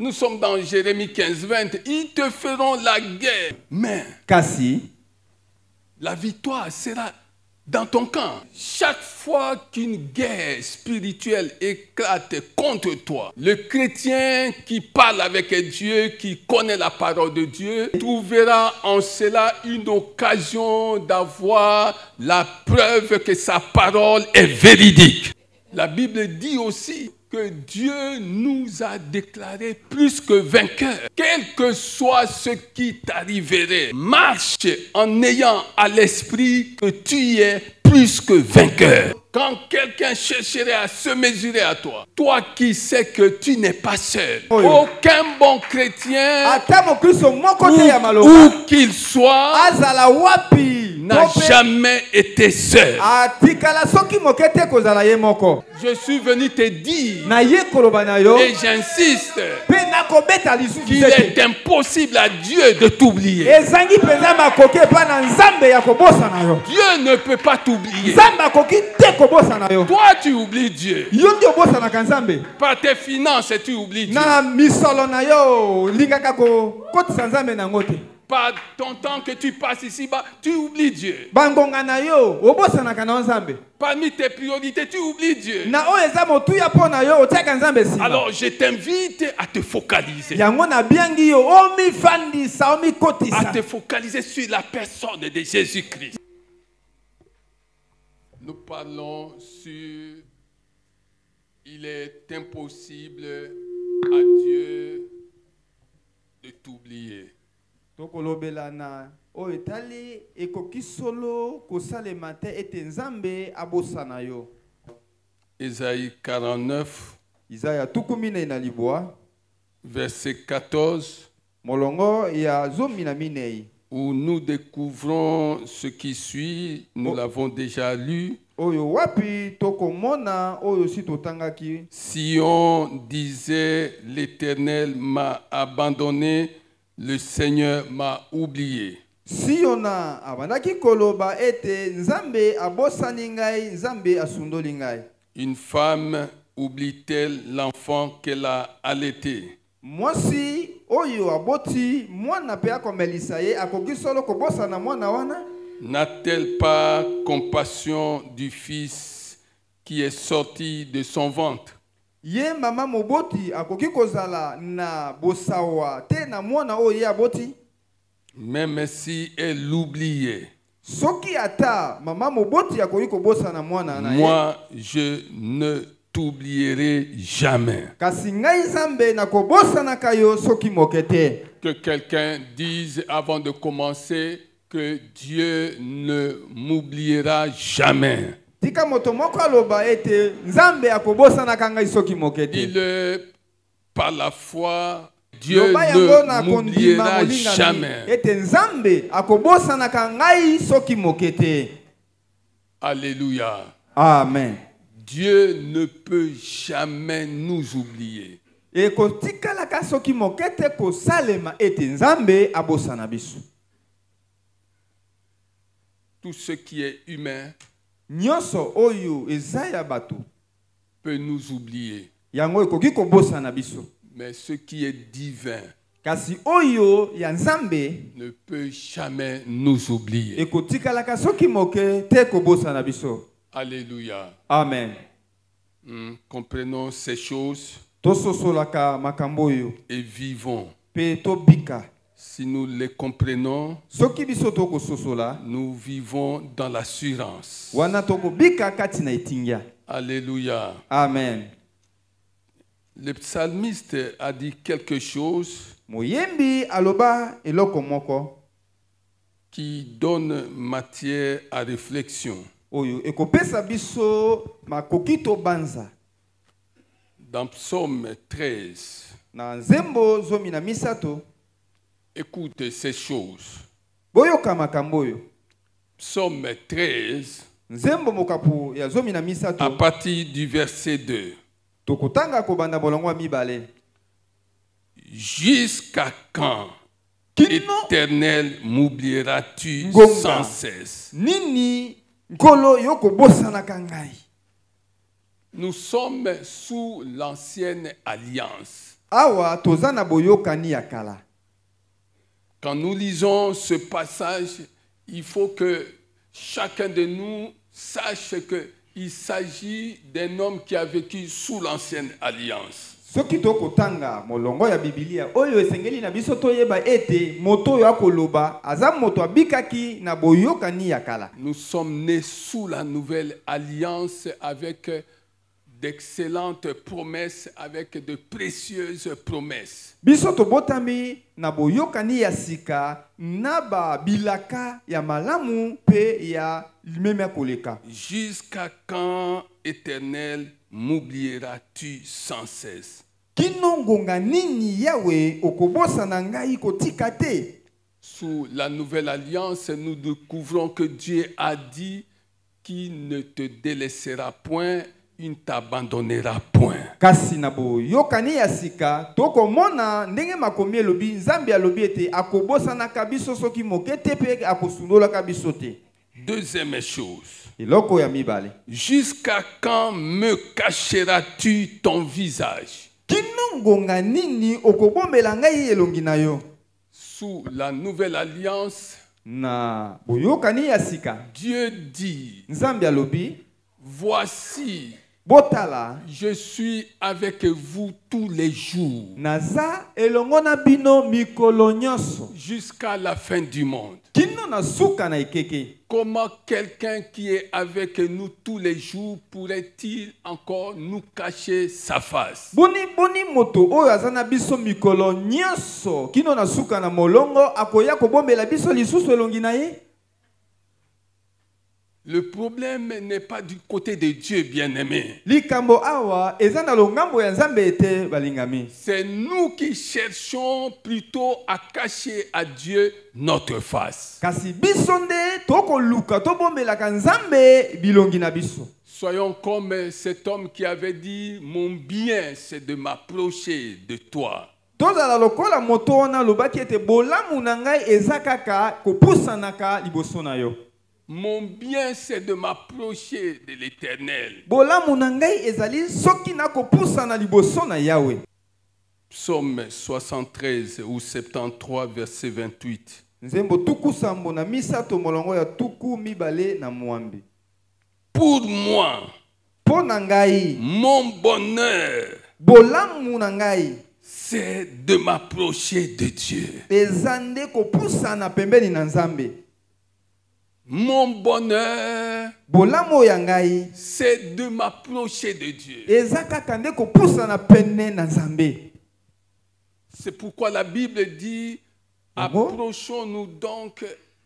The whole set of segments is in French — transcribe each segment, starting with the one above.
Nous sommes dans Jérémie 15-20. Ils te feront la guerre. Mais kasi la victoire sera dans ton camp. Chaque fois qu'une guerre spirituelle éclate contre toi, le chrétien qui parle avec Dieu, qui connaît la parole de Dieu, trouvera en cela une occasion d'avoir la preuve que sa parole est véridique. La Bible dit aussi que Dieu nous a déclarés plus que vainqueurs. Quel que soit ce qui t'arriverait, marche en ayant à l'esprit que tu es plus que vainqueur. Quand quelqu'un chercherait à se mesurer à toi, toi qui sais que tu n'es pas seul, aucun bon chrétien, où qu'il soit, n'a jamais été seul. Je suis venu te dire, et j'insiste, qu'il est impossible à Dieu de t'oublier. Dieu ne peut pas t'oublier. Toi, tu oublies Dieu. Par tes finances, tu oublies Dieu. Par ton temps que tu passes ici-bas, tu oublies Dieu. Parmi tes priorités, tu oublies Dieu. Alors, je t'invite à te focaliser. À te focaliser sur la personne de Jésus-Christ. Nous parlons sur il est impossible à Dieu de t'oublier. Ésaïe 49, verset 14, où nous découvrons ce qui suit, nous l'avons déjà lu. Si on disait l'Éternel m'a abandonné, le Seigneur m'a oublié. Si on a abandaki koloba ete nzambe abosani ngai nzambe asundoli ngai. Une femme oublie-t-elle l'enfant qu'elle a allaité? Mwasi oyo aboti mwana pe akomelisa ye akoki solo kobosana mwana wana? N'a-t-elle pas compassion du fils qui est sorti de son ventre? Ye mama moboti akoki kozala na bosawa te na mwana oyo aboti? Même si elle l'oubliait, soki ata mama moboti akoki kobosana mwana na ye, moi je ne t'oublierai jamais. Kasi ngai nzambe na kobosana kayo soki mokete. Que quelqu'un dise avant de commencer que Dieu ne m'oubliera jamais. Tika moto moko aloba ete nzambe akobosana kangai soki mokete. Dis-le par la foi, Dieu ne m'oubliera jamais. Ete nzambe akobosana kangai soki mokete. Alléluia. Amen. Dieu ne peut jamais nous oublier. E kotika la ka soki mokete ko salema ete nzambe abosana biso. Tout ce qui est humain nyonso oyo ezaya bato peut nous oublier. Yango ekoki kobosana biso. Mais ce qui est divin kasi oyo ya nzambe ne peut jamais nous oublier. Ekotika la ka soki moke te kobosana biso. Alléluia. Amen. Comprenons ces choses tososolaka makambo oyo et vivons. Pe tobika. Si nous les comprenons, soki biso tokososola, nous vivons dans l'assurance. Wana tokobika kati na itingia. Alléluia. Amen. Le psalmiste a dit quelque chose moyembi aloba eloko moko qui donne matière à réflexion. Oyo ekopesa biso makokito banza. Dans Psaume 13, na nzembo zomi na misato, écoute ces choses. Boyoka makambo oyo. Psaume 13, nzembo mokapu ya zomi na misato, à partir du verset 2. Tokotanga kobanda bolongwa mibale. Jusqu'à quand, Éternel, m'oublieras-tu sans cesse? Nini nkolo yoko bosana kangai. Nous sommes sous l'ancienne alliance. Awa toza na boyokani ya kala. Quand nous lisons ce passage, il faut que chacun de nous sache qu'il s'agit d'un homme qui a vécu sous l'ancienne alliance. Soki tokotanga molongo ya Biblia oyo esengeli na biso toyeba ete moto ya koloba aza moto abikaki na boyokani ya kala. Nous sommes nés sous la nouvelle alliance avec d'excellentes promesses, avec de précieuses promesses. Biso tobotami na boyokani ya sika na ba bilaka ya malamu pe ya meme koleka. Jusqu'à quand, Éternel, m'oublieras-tu sans cesse? Kino ngonga nini yawe okobosa na ngai kotika te? Sous la nouvelle alliance, nous découvrons que Dieu a dit qu'il ne te délaissera point, il ne t'abandonnera point. Kasi na boyokani ya sika tokomona ndenge makomi elobi Nzambe alobi ete akobosa na kabiso soki mokete pe akosundola kabiso te. Deuxième chose. Iloko ya mibale. Jusqu'à quand me cacheras-tu ton visage? Kino ngonga nini okobombela ngai elongi na yo? Sous la nouvelle alliance, na boyokani ya sika Dieu dit, Nzambe alobi, voici, botala, je suis avec vous tous les jours, naza elongo na bino mikolo nyonso, jusqu'à la fin du monde. kino na suka na ekeke. Comment quelqu'un qui est avec nous tous les jours pourrait-il encore nous cacher sa face? Boni moto oyo aza na biso mikolo nyonso kino na suka na molongo akoya kobombela biso lisusu elongi na ye? Le problème n'est pas du côté de Dieu, bien-aimé. Likambo awa eza na longambo ya Nzambe ete balingami. C'est nous qui cherchons plutôt à cacher à Dieu notre face. Kasi biso nde tokoluka tobombelaka Nzambe bilongi na biso. Soyons comme cet homme qui avait dit, mon bien c'est de m'approcher de toi. Tozala lokola moto wana lobaki ete bolamu na ngai eza kaka kopusanaka liboso na yo. Mon bien c'est de m'approcher de l'Éternel. Bolamu na ngai ezali soki na kopusana liboso na Yawe. Psaume 73 ou 73 verset 28. Nzembo tuku sambo na misato molongo ya tuku mibale na mwambi. Pour moi, Po na ngai, mon bonheur, bolamu na ngai, c'est de m'approcher de Dieu. ezande kopusana pembeni na Nzambe. Mon bonheur, Bolamu ya ngai, c'est de m'approcher de Dieu. eza kaka nde kopusana pene na Nzambe. C'est pourquoi la Bible dit, approchons-nous donc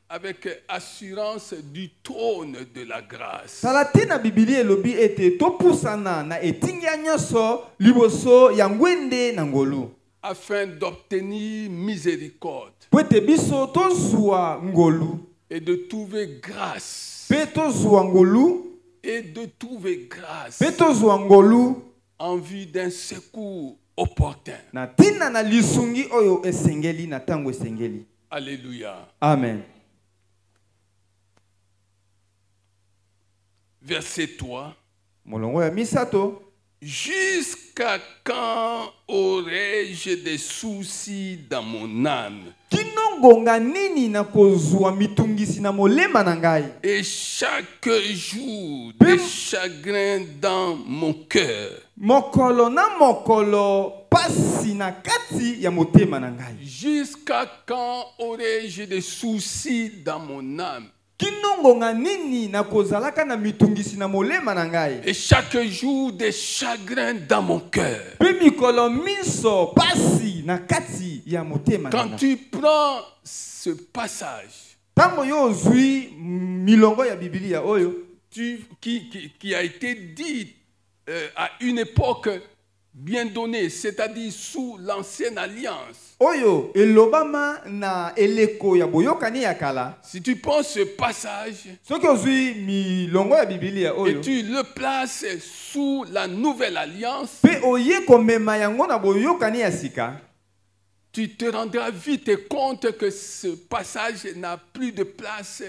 avec assurance du trône de la grâce. Salatina Biblia elobi ete topusana na etingia nyonso liboso ya ngwende na ngolu. Afin d'obtenir miséricorde Po ete biso tozwa ngolu. et de trouver grâce. Pe tozwa ngolu. Et de trouver grâce Pe tozwa ngolu. en vue d'un secours opportun. Na tina na lisungi oyo esengeli na tango esengeli. Alléluia. Amen. Verset 3. Molongo ya misato. Jusqu'à quand aurais-je des soucis dans mon âme? Kino ngonga nini na kozwa mitungisi na molema na ngai? Et chaque jour des chagrins dans mon cœur. Mokolo na mokolo pasi na kati ya motema na ngai. Jusqu'à quand aurais-je des soucis dans mon âme? Kino ngonga nini na kozalaka na mitungisi na molema na ngai? Et chaque jour des chagrins dans mon cœur. Pe mikolo miso pasi na kati ya motema na Quand ngai. tu prends ce passage Tango yo zui milongo ya Biblia oyo qui a été dit à une époque bien donnée, c'est-à-dire sous l'ancienne alliance. oyo elobama na eleko ya boyokani ya kala. Si tu prends ce passage Soki ozui milongo ya Biblia et oyo tu le places sous la nouvelle alliance, pe oye komema yango na boyokani ya sika, tu te rendras vite compte que ce passage n'a plus de place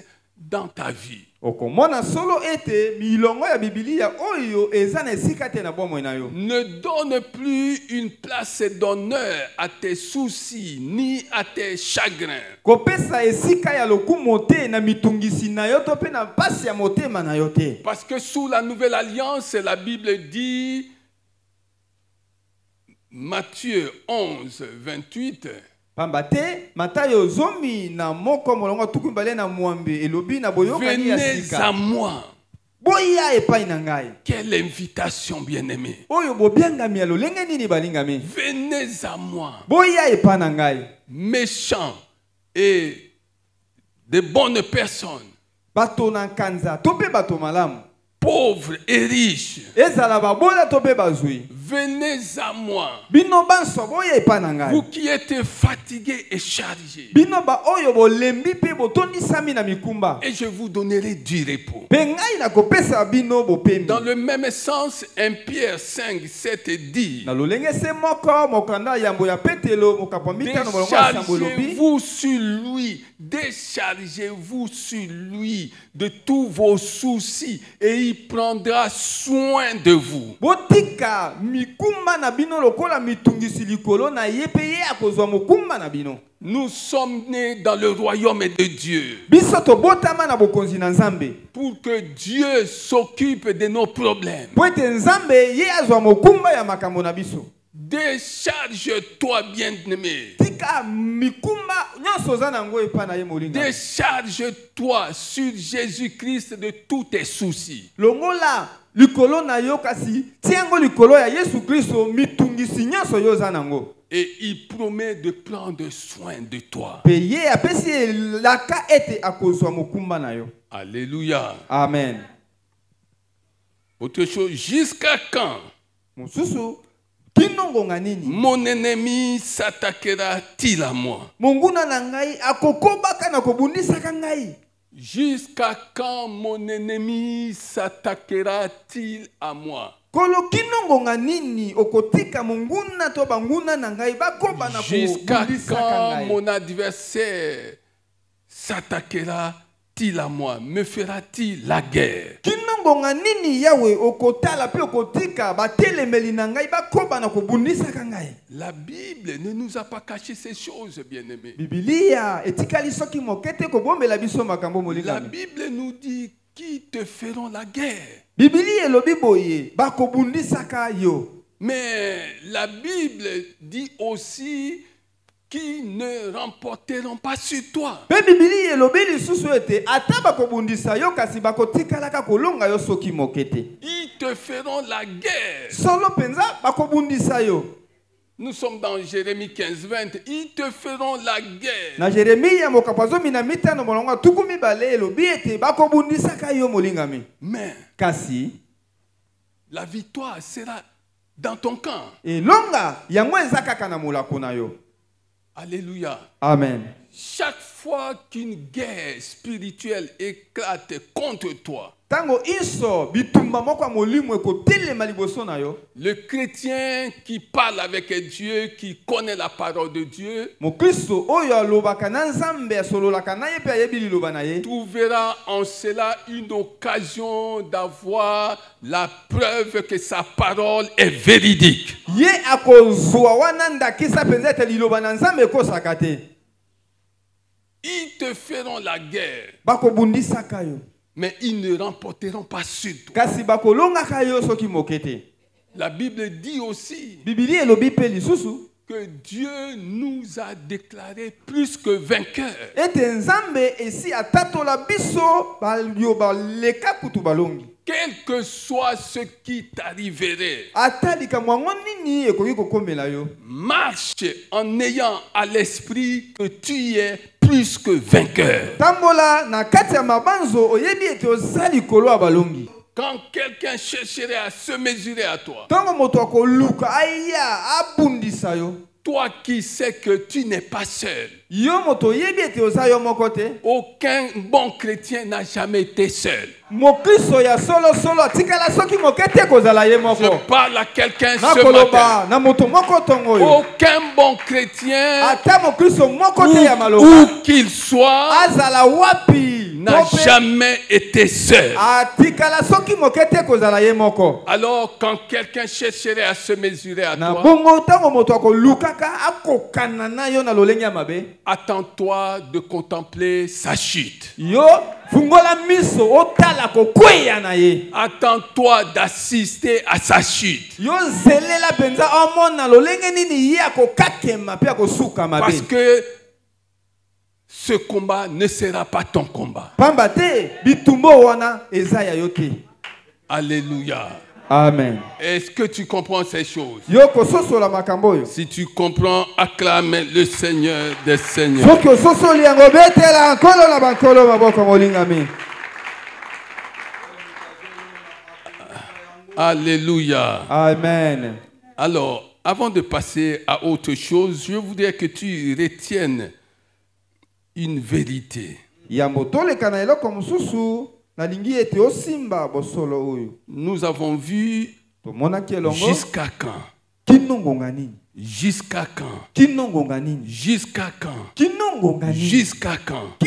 dans ta vie. okomona solo ete milongo ya Biblia oyo eza na esika te na bomoi na yo. Ne donne plus une place d'honneur à tes soucis ni à tes chagrins. Kopesa esika ya lokumu te na mitungisi na yo to pe na pasi ya motema na yo te. Parce que sous la nouvelle alliance, la Bible dit, Matthieu 11, 28, Pambate, Matayo zomi na moko molongo tukumbale na mwambe elobi na boyokani ya venez sika. à moi. Boya epai na ngai. Quelle invitation, bien-aimé. Oyo bobiangami ya lolenge nini balingami. Venez à moi. Boya epai na ngai. Méchants et de bonnes personnes, Bato na kanza, tope bato malamu. pauvres et riches. Ezala babola tope bazui. Venez à moi. Bino banso boya epai na ngai. Vous qui êtes fatigués et chargés, Bino ba oyo bolembi pe botondi sami na mikumba. et je vous donnerai du repos. Pe ngai na kopesa bino bopembi. Dans le même sens, 1 Pierre 5, 7 dit, Na lolenge se moko mokanda yambo ya petelo mokapomita no molongo ya sambo lobi. déchargez-vous sur lui, déchargez-vous sur lui de tous vos soucis et il prendra soin de vous. Botika mikumba na bino lokola mitungisi likolo na ye pe ye akozwa mokumba na bino. Nous sommes nés dans le royaume de Dieu Biso tobotama na bokonzi na Nzambe. pour que Dieu s'occupe de nos problèmes. Po ete Nzambe ye azwa mokumba ya makambo na biso. Décharge-toi, bien-aimé. Tika mikumba nyonso za nango epa na ye molinga. Décharge-toi sur Jésus-Christ de tous tes soucis. Longola likolo na yo kasi tiango likolo ya Yesu Kristo mitungisi nyonso yo za nango. Et il promet de prendre soin de toi. Pe ye apesi laka ete akozwa mokumba na yo. Alléluia. Amen. Autre chose, jusqu'à quand Mosusu kinongonga nini? mon ennemi s'attaquera-t-il à moi? Monguna na ngai akokobaka na kobundisaka ngai. Jusqu'à quand mon ennemi s'attaquera-t-il à moi? Kolo kinongonga nini okotika monguna to banguna na ngai bakoba na Jusqu'à kobundisaka quand ngai. mon adversaire s'attaquera-t-il à moi? Me fera-t-il la guerre? Kinongonga nini yawe okotala pe okotika batelemeli na ngai bakoba na kobundisaka ngai. La Bible ne nous a pas caché ces choses, bien-aimés. Biblia etikali soki mokete kobombela biso makambo La molinga. Bible nous dit qui te feront la guerre. Biblia elobi boye bakobundisaka yo. Mais la Bible dit aussi qui ne remporteront pas sur toi. Pe Biblia elobi lisusu ete ata bakobundisa yo kasi bakotikalaka kolonga yo soki mokete. Ils te feront la guerre. Solo penza bakobundisa yo. Nous sommes dans Jérémie 15, 20. Ils te feront la guerre. Na Jeremia mokapazomi na mitano molonga tukumi bale elobi ete bakobundisaka yo molingami. Mais Kasi la victoire sera dans ton camp. elonga yango eza kaka na molako na yo. Alléluia. Amen. Chaque fois qu'une guerre spirituelle éclate contre toi, Tango iso bitumba moko molimo ekotelema liboso na yo. le chrétien qui parle avec Dieu, qui connaît la parole de Dieu, Mokristo oyo alobaka na Nzambe asololaka na ye pe ayebi liloba na ye. trouvera en cela une occasion d'avoir la preuve que sa parole est véridique. Ye akozwa wana ndakisa penza ete liloba na Nzambe ekosaka te. Ils te feront la guerre, Bakobundisaka yo. mais ils ne remporteront pas sur toi. Kasi bakolongaka yo soki mokete. La Bible dit aussi Biblia elobi pe lisusu que Dieu nous a déclarés plus que vainqueurs. ete Nzambe esi atatola biso balioba leka kutu balongi. Quel que soit ce qui t'arriverait, Ata likambo yango nini ekoki kokomela yo. marche en ayant à l'esprit que tu es plus que vainqueur. Tambola na kati ya mabanzo oyebi ete oza likolo ya balongi. Quand quelqu'un chercherait à se mesurer à toi, Tango moto akoluka aya abundisa yo. toi qui sais que tu n'es pas seul, Yo moto oyebi ete oza yo moko te. aucun bon chrétien n'a jamais été seul. Mokristo ya solo solo atikala soki mokete kozala ye Je moko. parle à quelqu'un Na ce koloba matin. na moto moko tongo yo. Aucun bon chrétien, Ata mokristo moko te ya où maloba. qu'il soit, Azala wapi n'a jamais été seul. Alors, quand quelqu'un chercherait à se mesurer à toi, attends-toi de contempler sa chute. Attends-toi d'assister à sa chute. Parce que ce combat ne sera pas ton combat. Alléluia. Amen. Est-ce que tu comprends ces choses? Si tu comprends, acclame le Seigneur des Seigneurs. Alléluia. Amen. Alors, avant de passer à autre chose, je voudrais que tu retiennes une vérité. Nous avons vu jusqu'à quand? Jusqu'à quand? Jusqu'à quand? Jusqu'à quand?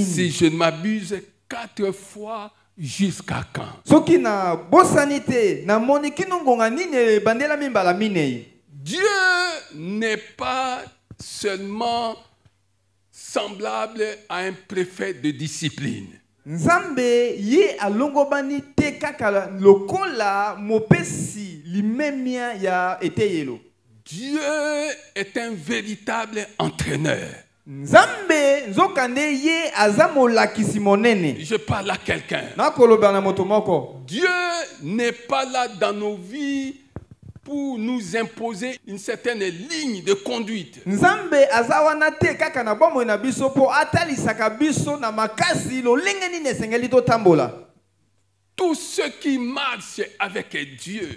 Si je ne m'abuse, 4 fois. Jusqu'à quand? Dieu n'est pas seulement semblable à un préfet de discipline. Dieu est un véritable entraîneur. Je parle à quelqu'un. Dieu n'est pas là dans nos vies pour nous imposer une certaine ligne de conduite. Tous ceux qui marchent avec Dieu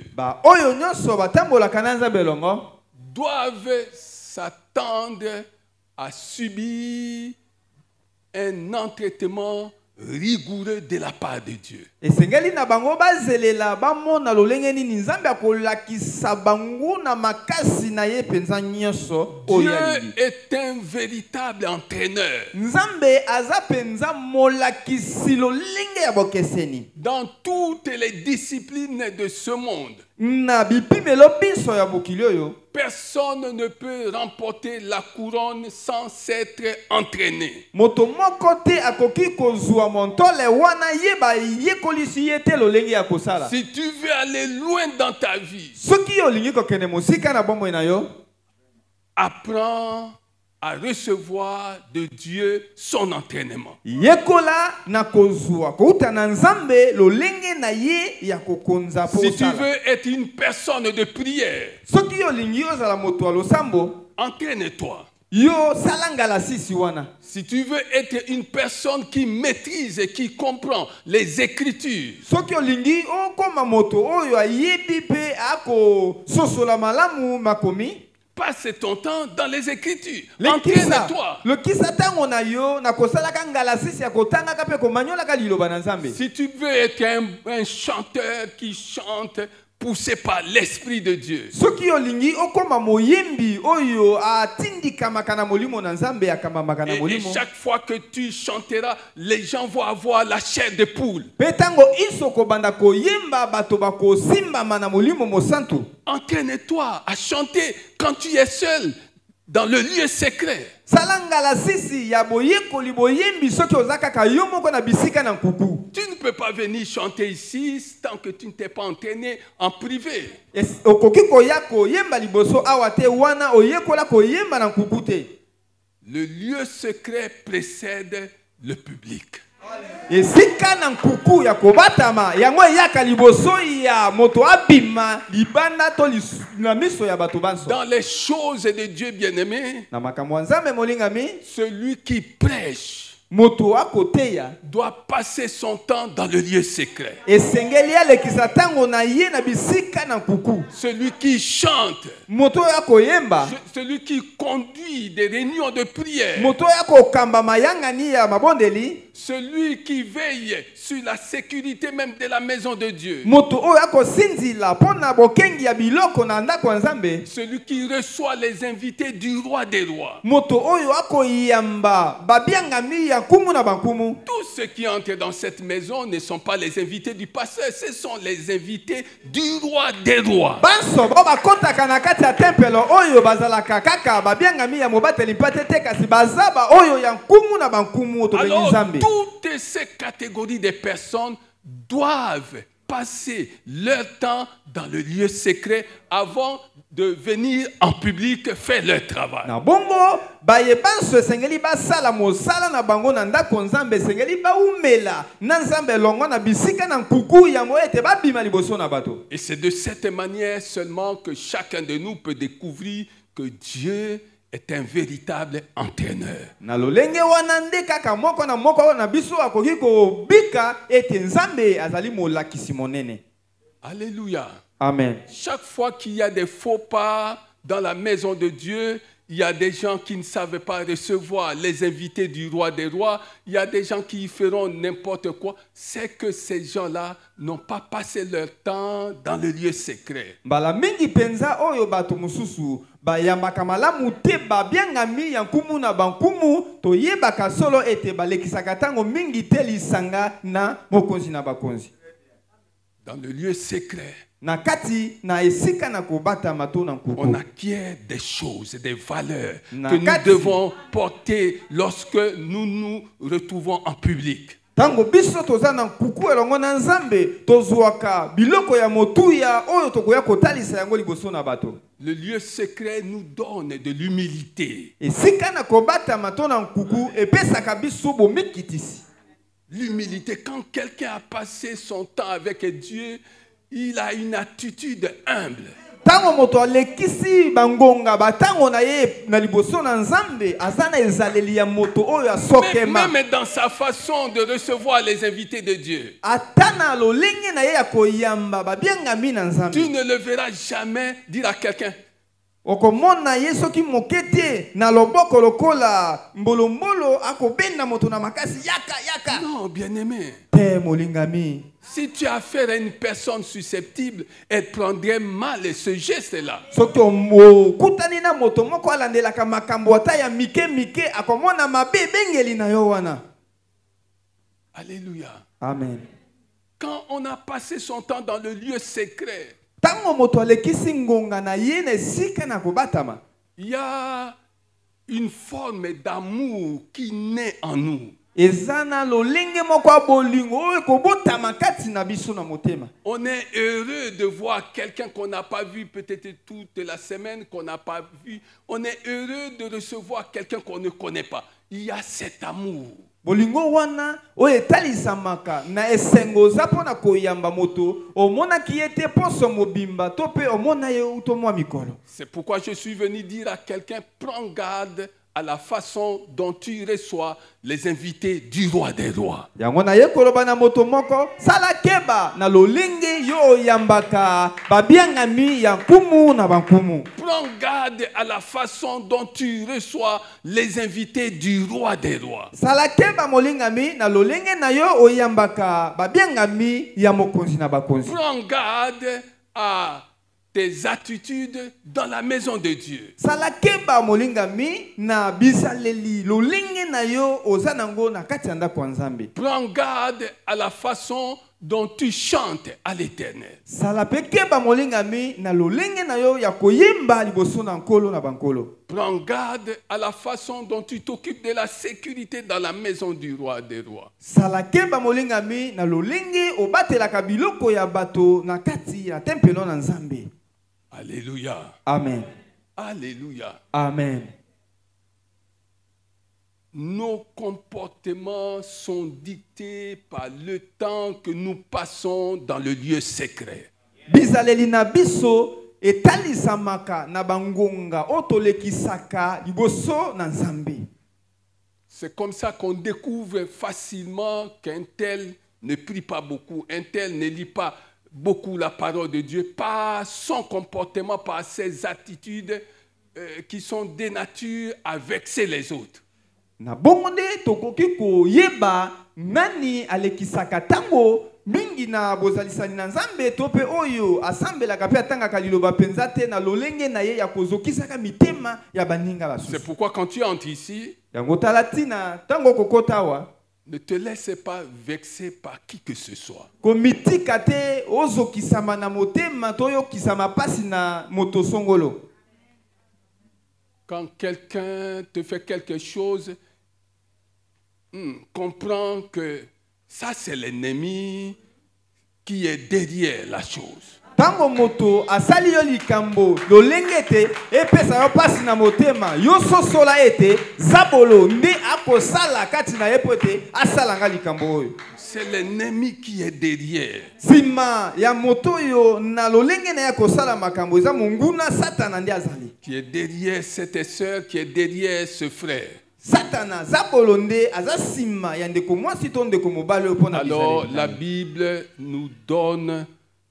doivent s'attendre à subir un entraînement rigoureux de la part de Dieu. Dieu est un véritable entraîneur. Dans toutes les disciplines de ce monde, personne ne peut remporter la couronne sans s'être entraîné. Si tu veux aller loin dans ta vie, apprends à recevoir de Dieu son entraînement. Si tu veux être une personne de prière, entraîne-toi. Si tu veux être une personne qui maîtrise et qui comprend les Écritures, passe ton temps dans les Écritures. Entraîne-toi. Si tu veux être un chanteur qui chante poussé par l'Esprit de Dieu, et chaque fois que tu chanteras, les gens vont avoir la chair de poule. Entraîne-toi à chanter quand tu es seul dans le lieu secret. Tu ne peux pas venir chanter ici tant que tu ne t'es pas entraîné en privé. Le lieu secret précède le public. Dans les choses de Dieu bien-aimé, celui qui prêche doit passer son temps dans le lieu secret. Celui qui chante, celui qui conduit des réunions de prière, celui qui veille sur la sécurité même de la maison de Dieu, moto oyo akosinzila mpona bokengi ya biloko na ndako ya Nzambe, celui qui reçoit les invités du roi des rois. moto oyo akoyamba babiangami ya nkumu na bankumu. Tous ceux qui entrent dans cette maison ne sont pas les invités du pasteur, ce sont les invités du roi des rois. Banso bo bakotaka na kati ya tempelo oyo bazalaka kaka babiangami ya mobateli mpate te kasi bazaba oyo ya nkumu na bankumu to Alors, Nzambe. toutes ces catégories de personnes doivent passer leur temps dans le lieu secret avant de venir en public faire leur travail. Na bongo baye banso sengeli basala mosala na bango na ndako Nzambe sengeli baumela na Nzambe longo na bisika na nkuku ya moete babima liboso na bato. Et c'est de cette manière seulement que chacun de nous peut découvrir que Dieu est un véritable entraîneur. Na lolenge wana nde kaka moko na moko na biso akoki ko bika ete Nzambe azali molakisi monene. Alléluia. Amen. Chaque fois qu'il y a des faux pas dans la maison de Dieu, il y a des gens qui ne savent pas recevoir les invités du roi des rois. Il y a des gens qui feront n'importe quoi. C'est que ces gens-là n'ont pas passé leur temps dans le lieu secret. Mbala mingi penza oyo bato mususu bayambaka malamu te babiangami ya nkumu na bankumu toyebaka solo ete balekisaka tango mingi te lisanga na mokonzi na bakonzi. Dans le lieu secret, Na kati na esika na kobata mato na nkuku. on acquiert des choses, des valeurs Na que nous kati. devons porter lorsque nous nous retrouvons en public. Tango biso toza na nkuku elongo na Nzambe tozwaka biloko ya motuya oyo tokoya kotalisa yango liboso na bato. Le lieu secret nous donne de l'humilité. Esika na kobata mato na nkuku epesaka biso bomikitisi. L'humilité, quand quelqu'un a passé son temps avec Dieu, il a une attitude humble. Tango moto alekisi bangonga batango na ye na liboso na Nzambe azana ezaleli ya moto oyo asokema. Même dans sa façon de recevoir les invités de Dieu. Atana lolenge na ye ya koyamba babiangami na Nzambe. Tu ne le verras jamais dire à quelqu'un: Okomona ye soki mokete na loboko lokola mbolombolo akobenda moto na makasi yaka. non, bien-aimé. Te molingami. Si tu as affaire à une personne susceptible, elle prendrait mal ce geste-là. Soki okutani na moto moko alandelaka makambo ata ya mike akomona mabe bengeli na yo wana. Alléluia. Amen. Quand on a passé son temps dans le lieu secret, Tango moto alekisi ngonga na ye na esika na kobatama. il y a une forme d'amour qui naît en nous. Ezana lolenge moko abolingo oyo kobotama kati na biso na motema. On est heureux de voir quelqu'un qu'on n'a pas vu peut-être toute la semaine, qu'on n'a pas vu. On est heureux de recevoir quelqu'un qu'on ne connaît pas. Il y a cet amour. Bolingo wana oyo etalisamaka na esengo za mpona koyamba moto omona ki ete poso mobimba to pe omona ye uto mwa mikolo. C'est pourquoi je suis venu dire à quelqu'un: prends garde à la façon dont tu reçois les invités du roi des rois. Yango na ye koloba na moto moko sala keba na lolenge yo yambaka babiangami ya nkumu na bankumu. Prends garde à la façon dont tu reçois les invités du roi des rois. Sala keba molingami na lolenge na yo oyambaka babiangami ya mokonzi na bakonzi. Prends garde à tes attitudes dans la maison de Dieu. Sala keba molingami na bizaleli lolenge na yo ozanango na kati ya ndako ya Nzambe. Prends garde à la façon dont tu chantes à l'Éternel. Sala pe keba molingami na lolenge na yo ya koyemba liboso na nkolo na bankolo. Prends garde à la façon dont tu t'occupes de la sécurité dans la maison du roi des rois. Sala keba molingami na lolenge obatelaka biloko ya bato na kati ya tempelo na Nzambe. Alléluia. Amen. Alléluia. Amen. Nos comportements sont dictés par le temps que nous passons dans le lieu secret. Bizaleli na biso etalisamaka na bangonga otolekisaka liboso na Nzambe. C'est comme ça qu'on découvre facilement qu'un tel ne prie pas beaucoup, un tel ne lit pas beaucoup la parole de Dieu, par son comportement, par ses attitudes qui sont de nature à vexer les autres. Na bongo nde tokoki koyeba nani alekisaka tango mingi na bozalisani na Nzambe to pe oyo asambelaka pe atangaka liloba penza te na lolenge na ye ya kozokisaka mitema ya baninga basusu. C'est pourquoi quand tu entres ici, yango talatina tango kokotawa ne te laisse pas vexer par qui que ce soit. komitika te ozokisama na motema to yokisama pasi na moto songolo. Quand quelqu'un te fait quelque chose, comprends que ça c'est l'ennemi qui est derrière la chose. Tango moto asali yo likambo lolenge te epesa yo pasi na motema yo sosola ete zabolo nde akosala kati na ye po ete asalanga likambo oyo. C'est l'ennemi qui est derrière. Sima ya moto yo na lolenge na ya kosala makambo eza monguna satana nde azali. Qui est derrière cette sœur, qui est derrière ce frère. Satana zabolo nde aza sima ya ndeko mwasi to ndeko mobali oyo pona bizali. Alors la Bible nous donne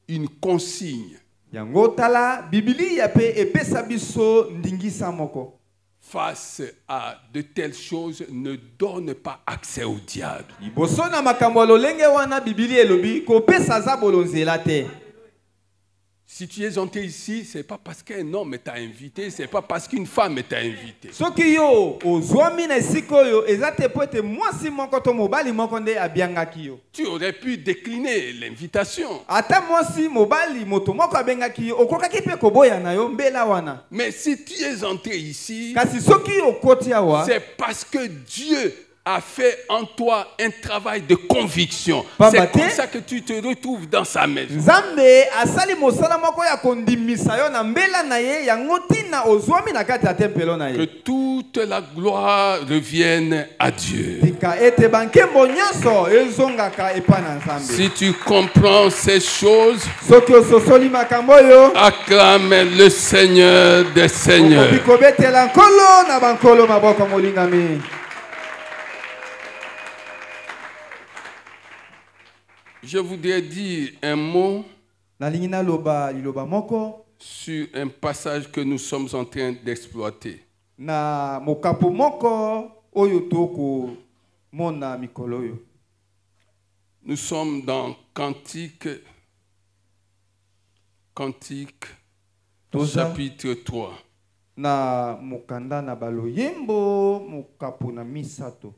une consigne. Yango tala Biblia ya pe epesa biso ndingisa moko. Face à de telles choses, ne donne pas accès au diable. Liboso na makambo lolenge wana Biblia elobi kopesa zabolo nzela te. Si tu es entré ici, ce n'est pas parce qu'un homme t'a invité, ce n'est pas parce qu'une femme t'a invité. Soki yo ozwami na esika oyo eza te po ete mwasi moko to mobali moko nde abiangaki yo. Tu aurais pu décliner l'invitation. Ata mwasi mobali moto moko abengaki yo okokaki pe koboya na yo mbela wana. Mais si tu es entré ici, Kasi soki okoti awa c'est parce que Dieu a fait en toi un travail de conviction. Papa, C'est comme ça que tu te retrouves dans sa maison. Nzambe asali mosala moko ya kondimisa yo na mbela na ye yango tina ozwami na kati ya tempelo na Que ye. toute la gloire revienne à Dieu. Tika ete bankembo nyonso ezongaka epa na Nzambe. Si tu comprends ces choses, Soki ososoli makambo yo acclame le Seigneur des Seigneurs. okoki kobetela nkolo na bankolo maboko molingami. Je voudrais dire un mot Nalingi naloba liloba moko sur un passage que nous sommes en train d'exploiter. na mokapo moko oyo toko mona mikolo oyo. Nous sommes dans Cantique Toza. chapitre 3. Na mokanda na baloyembo mokapo na misato.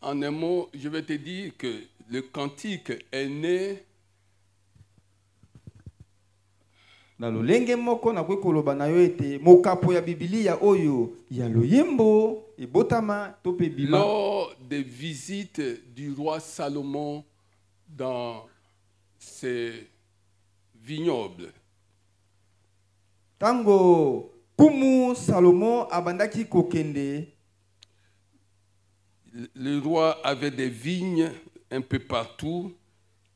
En un mot, je vais te dire que le cantique est né Na lolenge moko na koloba na yo ete mokapo ya Biblia oyo ya loyembo ebotama to pe bima lors des visites du roi Salomon dans ses vignobles. tango kumu Salomo abandaki kokende. Le roi avait des vignes un peu partout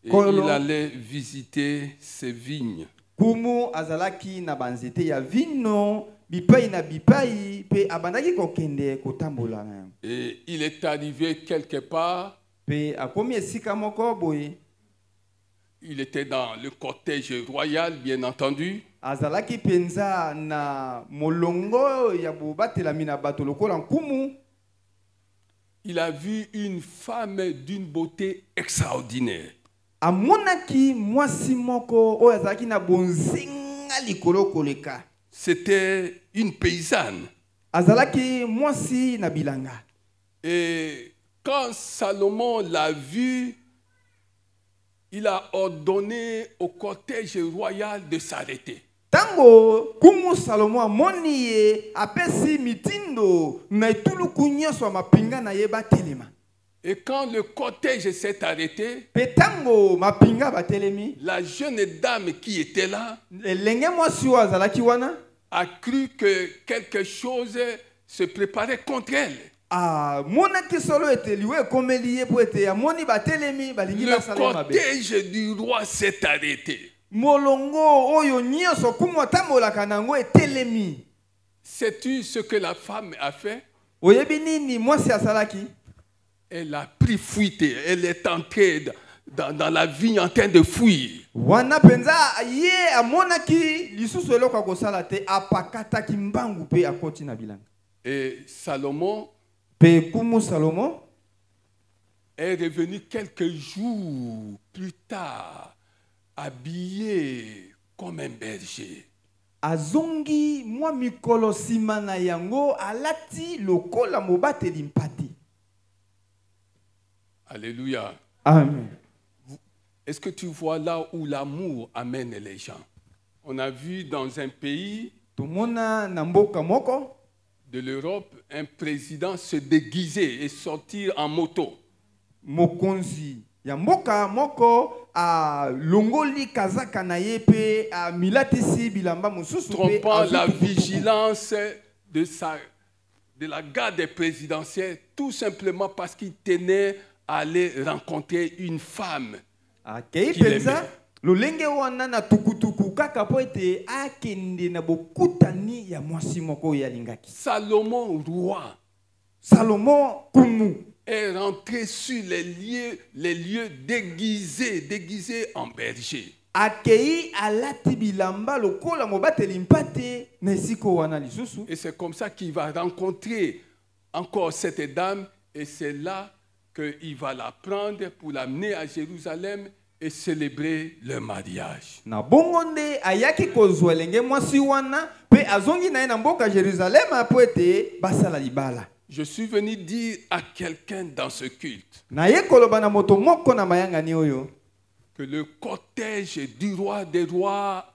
et Kolo. il allait visiter ces vignes. Kumu azalaki na banzete ya vino bipai na bipai pe abandaki kokende kotambola na yango. Et il est arrivé quelque part, Pe akomi esika moko boye il était dans le cortège royal, bien entendu. azalaki penza na molongo ya bobatelami na bato lokola nkumu. Il a vu une femme d'une beauté extraordinaire. Amonaki mwasi moko oyo azalaki na bonzenga likolo koleka. C'était une paysanne. Azalaki mwasi na bilanga. Et quand Salomon l'a vue, il a ordonné au cortège royal de s'arrêter. Tango kumu Salomo amoni ye apesi mitindo na etuluku nyonso ya mapinga na ye batelema. Et quand le cortège s'est arrêté, Pe tango mapinga batelemi, la jeune dame qui était là elenge mwasi oyo azalaki wana a cru que quelque chose se préparait contre elle. amonaki solo ete liwe ekomeli ye po ete amoni batelemi balingi Le basala ye mabe. cortège du roi s'est arrêté. Molongo oyo nyonso kumu atambolaka nango etelemi. Sais-tu ce que la femme a fait? Oyebi nini mwasi asalaki? Elle a pris fuite. Elle est entrée dans la vigne en train de fuir. Wana penza ye amonaki lisusu eloko akosala te apakataki mbangu pe akoti na bilanga. Et Salomon Pe kumu Salomon est revenu quelques jours plus tard, habillé comme un berger. azongi mwa mikolo sima na yango alati lokola mobateli mpati. Alléluia. Amen. Est-ce que tu vois là où l'amour amène les gens? On a vu dans un pays Tumona na mboka moko de l'Europe un président se déguiser et sortir en moto. mokonzi ya mboka moko a longoli kazaka na ye pe a milatisi bilamba mususu pe Trompant la vigilance de la garde présidentielle, tout simplement parce qu'il tenait à aller rencontrer une femme. akei penza lolenge wana na tukutuku kaka po ete akende na bokutani ya mwasi moko ya lingaki. Salomon, roi, Salomon kumu est rentré sur les lieux déguisés en berger. akei alati bilamba lokola mobateli mpate na esiko wana lisusu. Et c'est comme ça qu'il va rencontrer encore cette dame, et c'est là qu'il va la prendre pour l'amener à Jérusalem et célébrer leur mariage. Na bongo nde ayaki kozwa elenge mwasi wana pe azongi na ye na mboka Jérusalem po ete basala libala. Je suis venu dire à quelqu'un dans ce culte Na ye koloba na moto moko na mayangani oyo que le cortège du roi des rois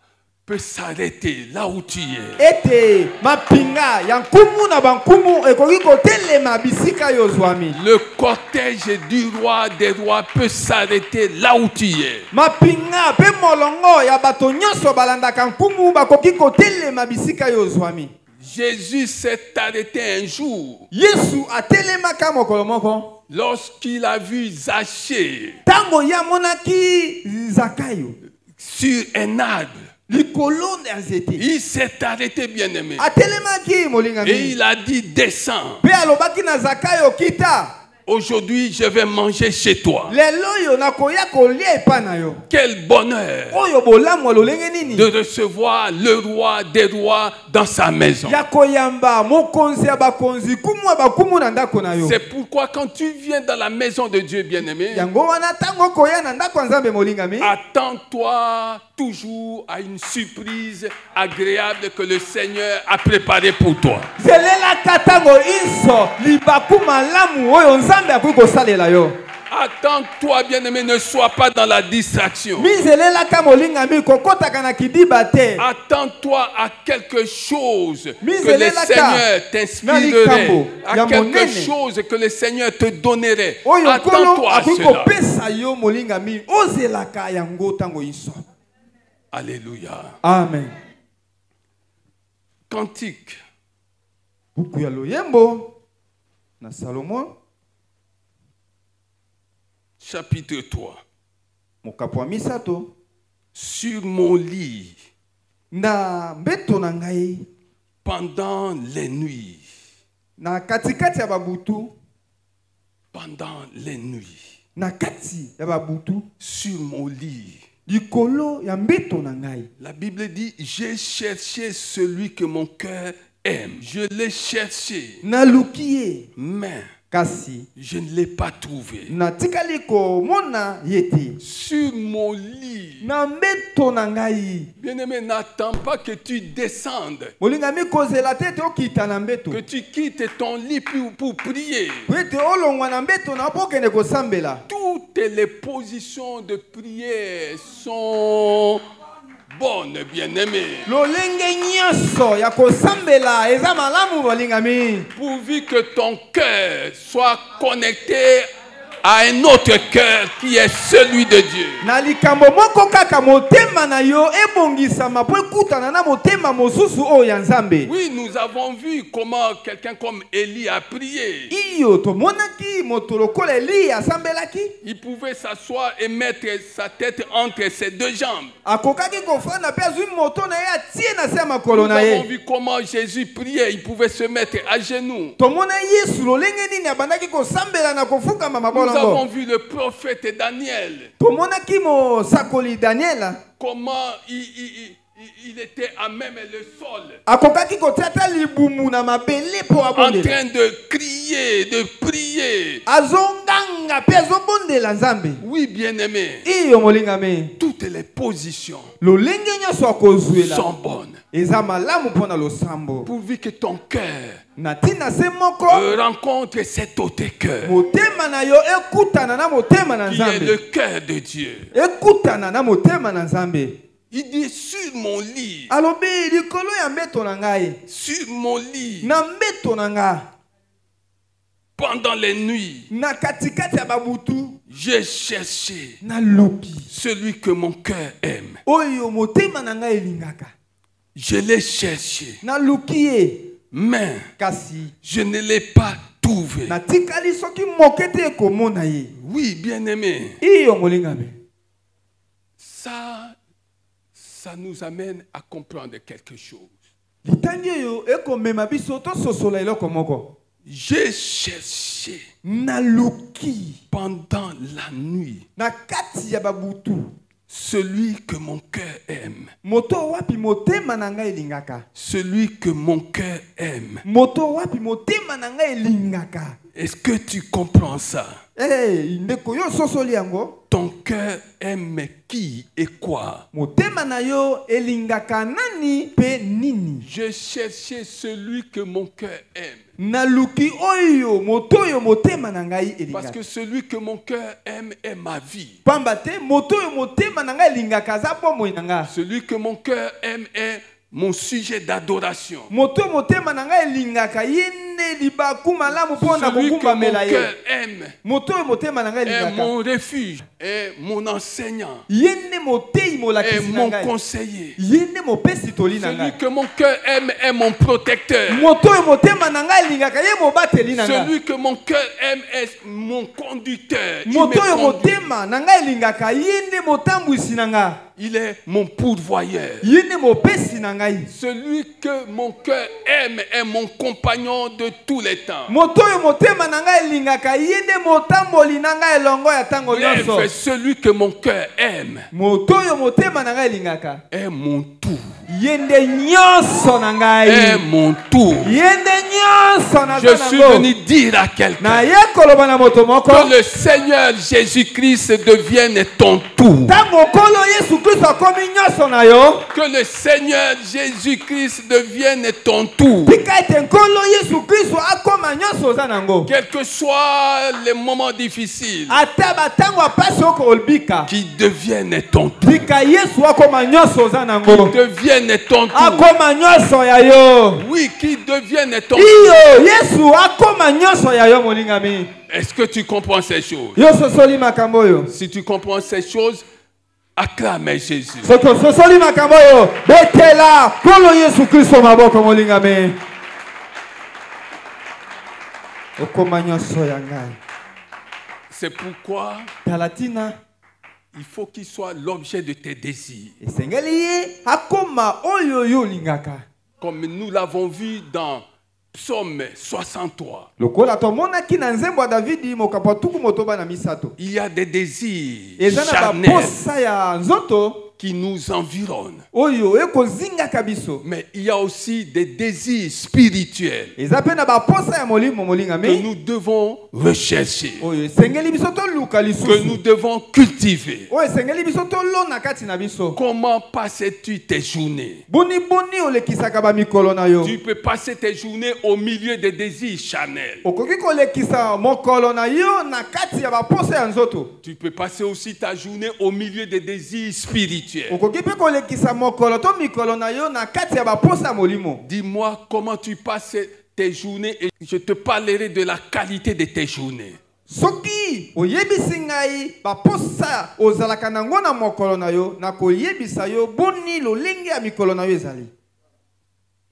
peut s'arrêter là où tu es. ete mapinga ya nkumu na bankumu ekoki kotelema bisika yo zwami. Le cortège du roi des rois peut s'arrêter là où tu es. Mapinga pe molongo ya bato nyonso balandaka nkumu bakoki kotelema bisika yo zwami. Jésus s'est arrêté un jour Yesu atelemaka mokolo moko lorsqu'il a vu Zachée tango ya monaki Zakayo sur un arbre. likolo ya nzete. Il s'est arrêté, bien-aimé. Atelemaki molingami. Et il a dit, descends. Pe alobaki na Zakayo kita. Aujourd'hui, je vais manger chez toi. Lelo yo nakoya kolia epa na yo. Quel bonheur Oyo bolamu lolenge nini? de recevoir le roi des rois dans sa maison. Ya koyamba mokonzi ya bakonzi kumu ya bakumu na ndako na yo. C'est pourquoi quand tu viens dans la maison de Dieu, bien-aimé, Yango wana tango koya na ndako nzambe molingami. attends-toi toujours à une surprise agréable que le Seigneur a préparée pour toi. Zelela katango inso libaku malamu oyo nzambe akoki kosalela yo. Attends-toi, bien-aimé, ne sois pas dans la distraction. Mizelela ka molingami kokotaka na kidiba te. Attends-toi à quelque chose que le Mizelelaka. Seigneur t'inspirerait, à Ya quelque monene. chose que le Seigneur te donnerait. Oyo kolo Attends-toi à akoki cela. kopesa yo molingami ozelaka yango tango inso. Alléluia. Amen. Cantique, Buku ya loyembo na Salomon chapitre 3. mokapo wa misato. Sur mon lit, Na mbeto na ngai pendant les nuits, na katikati ya babutu, pendant les nuits, na kati ya babutu sur mon lit. likolo ya mbeto na ngai. La Bible dit, j'ai cherché celui que mon cœur aime. Je l'ai cherché, Na lukie mais kasi je ne l'ai pas trouvé. na tikali komona yete. Sur mon lit. Na mbeto na ngai. Bien-aimé, n'attends pas que tu descendes, Molingami kozela te te okita na mbeto. que tu quittes ton lit pour prier. Ete olongwa na mbeto na pokende kosambela. Toutes les positions de prière sont bonnes, bien-aimé. Lolenge nyonso ya kosambela eza malamu molingami. Pourvu que ton cœur soit connecté à un autre cœur qui est celui de Dieu. Na likambo moko kaka motema na yo ebongisama po ekutana na motema mosusu oyo ya Nzambe. Oui, nous avons vu comment quelqu'un comme Élie a prié. Iyo tomonaki moto lokola Eli asambelaki. Il pouvait s'asseoir et mettre sa tête entre ses deux jambes. Akokaki kofanda pe azwi moto na ye atie na se ya makolo Nous na avons ye. vu comment Jésus priait. Il pouvait se mettre à genoux. Tomona Yesu lolenge nini abandaki kosambela na kofukama Nous avons mabolongo. vu le prophète Daniel. Tomonaki mosakoli Daniel Comment il était à même le sol, Akokaki kotiata libumu na mabele po en abondela. train de crier, de prier. Azonganga pe azobondela Nzambe. Oui, bien-aimé, Iyo molingame. toutes les positions Lolenge nyonso akozwela. sont bonnes. Eza malamu mpona losambo. Pourvu que ton cœur Na tina se moko. rencontre cet autre cœur Motema na yo ekutana na motema na qui est Nzambe. le cœur de Dieu. Ekutana na motema na Nzambe. Il dit sur mon lit, Alobi likolo ya mbeto na ngai. sur mon lit, Na mbeto na nga. pendant les nuits, Na katikati ya babutu. j'ai cherché Na luki. celui que mon cœur aime. Oyo motema na ngai elingaka. Je l'ai cherché, Na luki ye. mais Kasi. je ne l'ai pas trouvé. Na tikali soki mokete ekomona ye. Oui, bien-aimé, Iyo molingame. ça nous amène à comprendre quelque chose. Litangi oyo ekomema biso tososola eloko moko. J'ai cherché Na luki. pendant la nuit Na kati ya babutu. celui que mon cœur aime. Moto wapi motema na ngai elingaka. Celui que mon cœur aime. Moto wapi motema na ngai elingaka. Est-ce que tu comprends ça? Ndeko yo sosoli yango. Ton cœur aime qui et quoi? Motema na yo elingaka nani pe nini. Je cherchais celui que mon cœur aime. Na luki oyo moto yo motema na ngai elingaka. Parce que celui que mon cœur aime est ma vie. Pamba te moto yo motema na ngai elingaka za bomoi na nga. Celui que mon cœur aime est mon sujet d'adoration. Moto motema na ngai elingaka yene libaku malamu pona Celui que kokumba mon mela ye. cœur aime Moto yo motema na ngai est elingaka. mon refuge, est mon enseignant, Yene motei est molakisi na mon ngai. conseiller. Yene mopesi toli na Celui ngai. que mon cœur aime est mon protecteur. Moto yo motema na ngai elingaka ye mobateli na ngai. Celui que mon cœur aime est mon conducteur. Il Moto yo me conduit. motema na ngai elingaka yene motambwisi na ngai. Il est mon pourvoyeur. Yene mopesi na ngai. Celui que mon cœur aime est mon compagnon de tous les temps. Moto yo motema na ngai elingaka yene motamboli na ngai elongo ya tango nyonso. Bref, celui que mon cœur aime Moto yo motema na ngai elingaka est mon tout. yende nyonso na ngai. Est mon tout. Yende nyonso na Je suis venu dire à quelqu'un na ye koloba na moto moko. que le Seigneur Jésus-Christ devienne ton tout. Tango kolo Yesu Kristo akomi nyonso na yo. Que le Seigneur Jésus-Christ devienne ton tout. Tika ete nkolo Yesu Kristo akoma nyonso oza nango. Quels que soient les moments difficiles, Ata batango apasi okolbika. qui devienne ton tout. Tika Yesu akoma nyonso oza nango. Devienne ton tout. Akoma nyonso ya yo. Oui, qui devienne ton tout. Iyo Yesu akoma nyonso ya yo molingami. Est-ce que tu comprends ces choses? Yo sosoli makambo oyo. Si tu comprends ces choses, acclame Jésus. Soko sosoli makambo oyo. Betela kolo Yesu Kristo maboko molingami. Okoma nyonso ya ngai. C'est pourquoi Talatina il faut qu'il soit l'objet de tes désirs. esengeli ye akoma oyo yo lingaka. Comme nous l'avons vu dans Psaume 63. Lokola tomonaki na nzembo ya Davidi mokapo tuku motoba na misato. Il y a des désirs Eza na charnels baposa ya nzoto qui nous environnent. oyo ekozingaka biso. Mais il y a aussi des désirs spirituels Eza pe na baposa ya molimo que molingami nous devons rechercher, oyo esengeli biso toluka que nous lisusu. devons cultiver. Oyo esengeli biso tolona kati na biso. Comment passes-tu tes journées? Boni olekisaka ba mikolo na yo. Tu peux passer tes journées au milieu des désirs charnels. Okoki kolekisa mokolo na yo na kati ya baposa ya nzoto. Tu peux passer aussi ta journée au milieu des désirs spirituels. Okoki pe kolekisa mokolo to mikolo na yo na kati ya baposa ya molimo. Dis-moi comment tu passes tes journées et je te parlerai de la qualité de tes journées. Soki oyebisi ngai baposa ozalaka nango na mokolo na yo na koyebisa yo boni lolenge ya mikolo na yo ezali.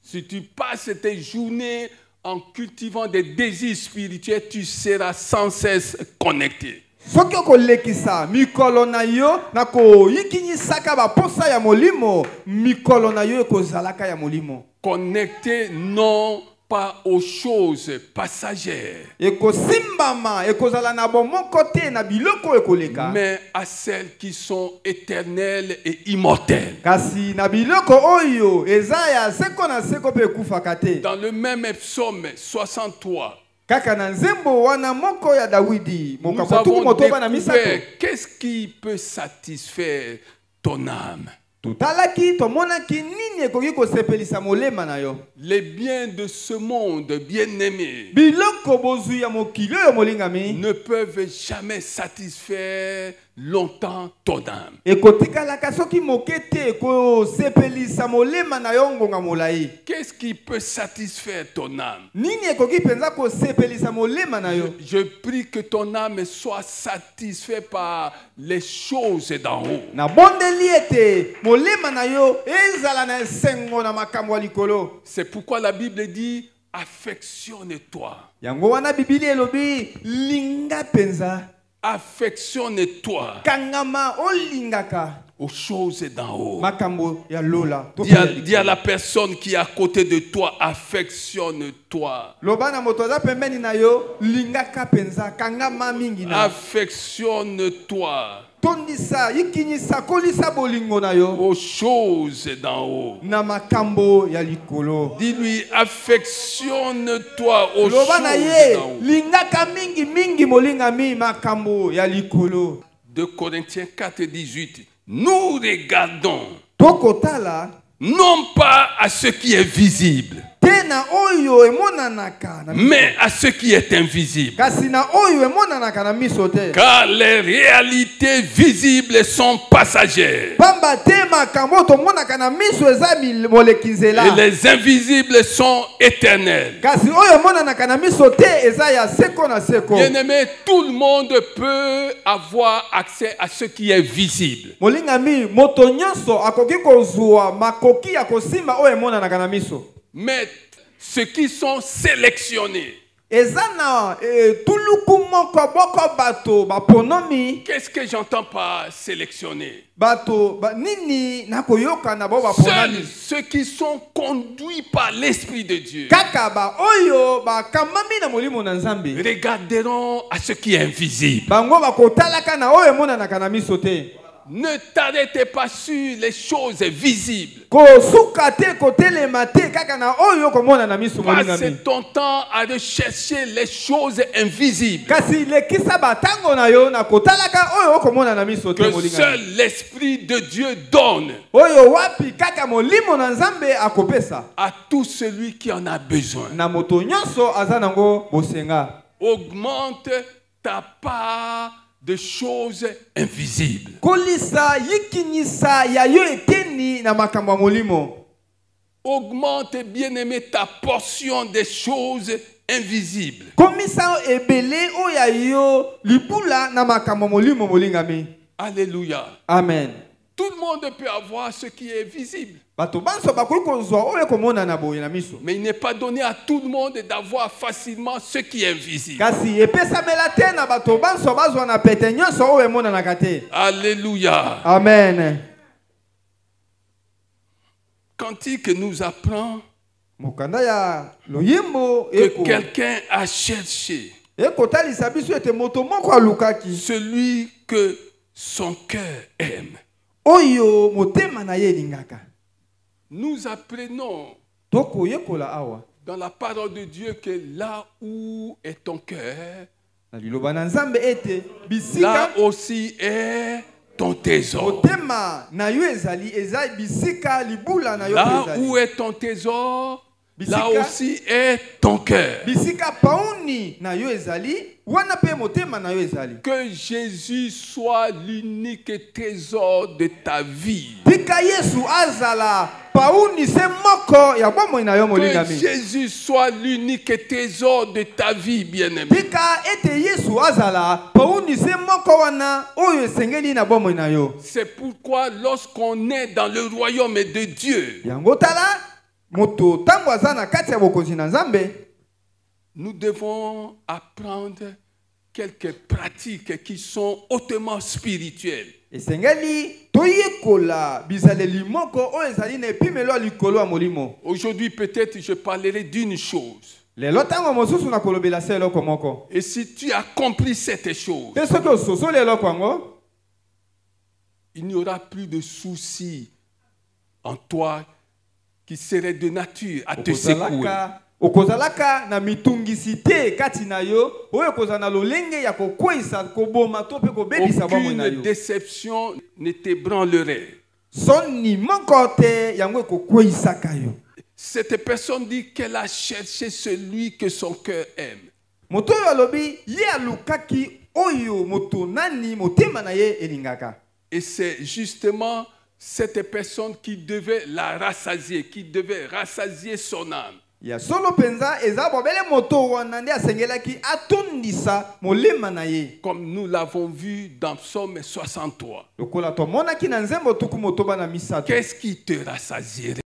Si tu passes tes journées en cultivant des désirs spirituels, tu seras sans cesse connecté. Soki okolekisa mikolo na yo na koyikinyisaka baposa ya molimo mikolo na yo ekozalaka ya molimo. Connecté non pas aux choses passagères, ekosimbama ekozala na bomoko te na biloko ekoleka mais à celles qui sont éternelles et immortelles. kasi na biloko oyo eza ya seko na seko pe ekufaka te. Dans le même psaume 63, Kaka na nzembo wana moko ya Dawidi nous mokambo tuku avons motoba na misato découvert qu'est-ce qui peut satisfaire ton âme. totalaki tomonaki nini ekoki kosepelisa molema na yo. Les biens de ce monde, bien-aimés, Biloko bozwi ya mokili oyo molingami ne peuvent jamais satisfaire longtemps ton âme. ekotikalaka soki moke te ekosepelisa molema na yo ngonga molai. Qu'est-ce qui peut satisfaire ton âme? Nini ekoki penza kosepelisa molema na yo. Je prie que ton âme soit satisfaite par les choses d'en haut. Na bondeli ete molema na yo ezala na esengo na makambo ya likolo. C'est pourquoi la Bible dit affectionne-toi. Yango wana Bibili elobi linga penza. Affectionne-toi Kangama olingaka aux choses d'en haut. makambo ya lola. Dis à la personne qui est à côté de toi, affectionne-toi. Lobana moto aza pembeni na yo lingaka penza kangama mingi na. Affectionne-toi Tondisa ikinyisa kolisa bolingo na yo aux choses d'en haut. na makambo ya likolo. Dis-lui, affectionne-toi aux Lobana choses ye d'en haut. lingaka mingi mingi molingami makambo ya likolo. 2 Corinthiens 4, 18. Nous regardons Tokotala non pas à ce qui est visible, tena oyo emonanaka na mais à ce qui est invisible. kasi na oyo emonanaka na miso te. Car les réalités visibles sont passagères Pamba te makambo tomonaka na miso eza moleki et nzela. les invisibles sont éternels. Kasi oyo emonanaka na miso te eza ya seko na seko. Bien-aimé, tout le monde peut avoir accès à ce qui est visible. Molingami moto nyonso akoki kozwa makoki ya kosimba oyo emonanaka na miso. Mais ceux qui sont sélectionnés, Eza na tuluku moko boko bato baponomi qu'est-ce que j'entends par sélectionner? bato nini nakoyoka na bo Seuls baponami. ceux qui sont conduits par l'Esprit de Dieu Kaka ba oyo bakamami na molimo na Nzambe. regarderont à ce qui est invisible. Bango bakotalaka na oyo emonanaka na miso te. Ne t'arrêtez pas sur les choses visibles. Kosuka te kotelema te kaka na oyo komona na miso molingami. Passe ton temps à rechercher les choses invisibles Kasi lekisa batango na yo na kotalaka oyo komona na miso te que molingami. seul l'Esprit de Dieu donne Oyo wapi kaka molimo na Nzambe akopesa. à tout celui qui en a besoin. Na moto nyonso aza nango bosenga. Augmente ta part de choses invisibles. Kolisa yikinyisa ya yo eteni na makambo ya molimo. Augmente, bien-aimé, ta portion des choses invisibles. Komisa ebele oya yo libula na makambo ya molimo molingami. Alléluia. Amen. Tout le monde peut avoir ce qui est visible. Bato banso bakoki kozwa oyo komona na boye na miso. Mais il n'est pas donné à tout le monde d'avoir facilement ce qui est invisible. Kasi epesamela te na bato banso bazwa na pete nyonso oyo emonanaka te. Alléluia. Amen. Cantique nous apprend Mokanda ya loyembo que quelqu'un a cherché ekotalisa biso ete moto moko alukaki celui que son cœur aime. oyo motema na ye elingaka. Nous apprenons Tokoyekola awa dans la parole de Dieu que là où est ton cœur, na liloba na Nzambe ete là bisika aussi est ton trésor. motema na yo ezali eza bisika libula na yo Là ezali. où est ton trésor, là Bisika. aussi est ton cœur. Bisika pauni na yo ezali wana pe motema na yo ezali. Que Jésus soit l'unique trésor de ta vie. Tika Yesu azala pauni se moko ya bomoi na yo Que molingami. Jésus soit l'unique trésor de ta vie, bien-aimé. Tika ete Yesu azala pauni se moko wana oyo esengeli na bomoi na yo. C'est pourquoi lorsqu'on est dans le royaume de Dieu, Yango tala moto tango aza na kati ya bokonzi na Nzambe, nous devons apprendre quelques pratiques qui sont hautement spirituelles. esengeli toyekola bizaleli moko o ezali na epimelo ya likolo ya molimo. Aujourd'hui, peut-être, je parlerai d'une chose. Lelo tango mosusu na kolobela se eloko moko. Et si tu as compris cette chose, Te soki ososoli eloko yango, il n'y aura plus de soucis en toi qui seraient de nature à te secouer. okozalaka na mitungisi te kati na yo oyo kozala na lolenge ya kokweyisa koboma to mpe kobebisa bomoi na yo. Aucune déception ne t'ébranlerait. Soni moko te yango ekokweyisaka yo. Cette personne dit qu'elle a cherché celui que son cœur aime. Moto oyo alobi ye alukaki oyo moto nani motema na ye elingaka. Et c'est justement cette personne qui devait la rassasier, qui devait rassasier son âme. Ya solo penza eza bobele moto wana nde asengelaki atondisa molema na ye. Comme nous l'avons vu dans Psaume 63. Lokola tomonaki na nzembo tuku motoba na misato. Qu'est-ce qui te rassasierait?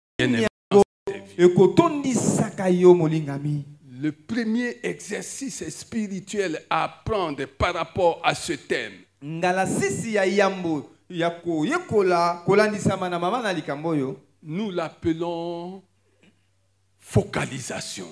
Ekotondisaka yo molingami. Le premier exercice spirituel à apprendre par rapport à ce thème, Ngala sisi ya yambo ya koyekola kolandisama na mama na likambo yo. nous l'appelons focalisation.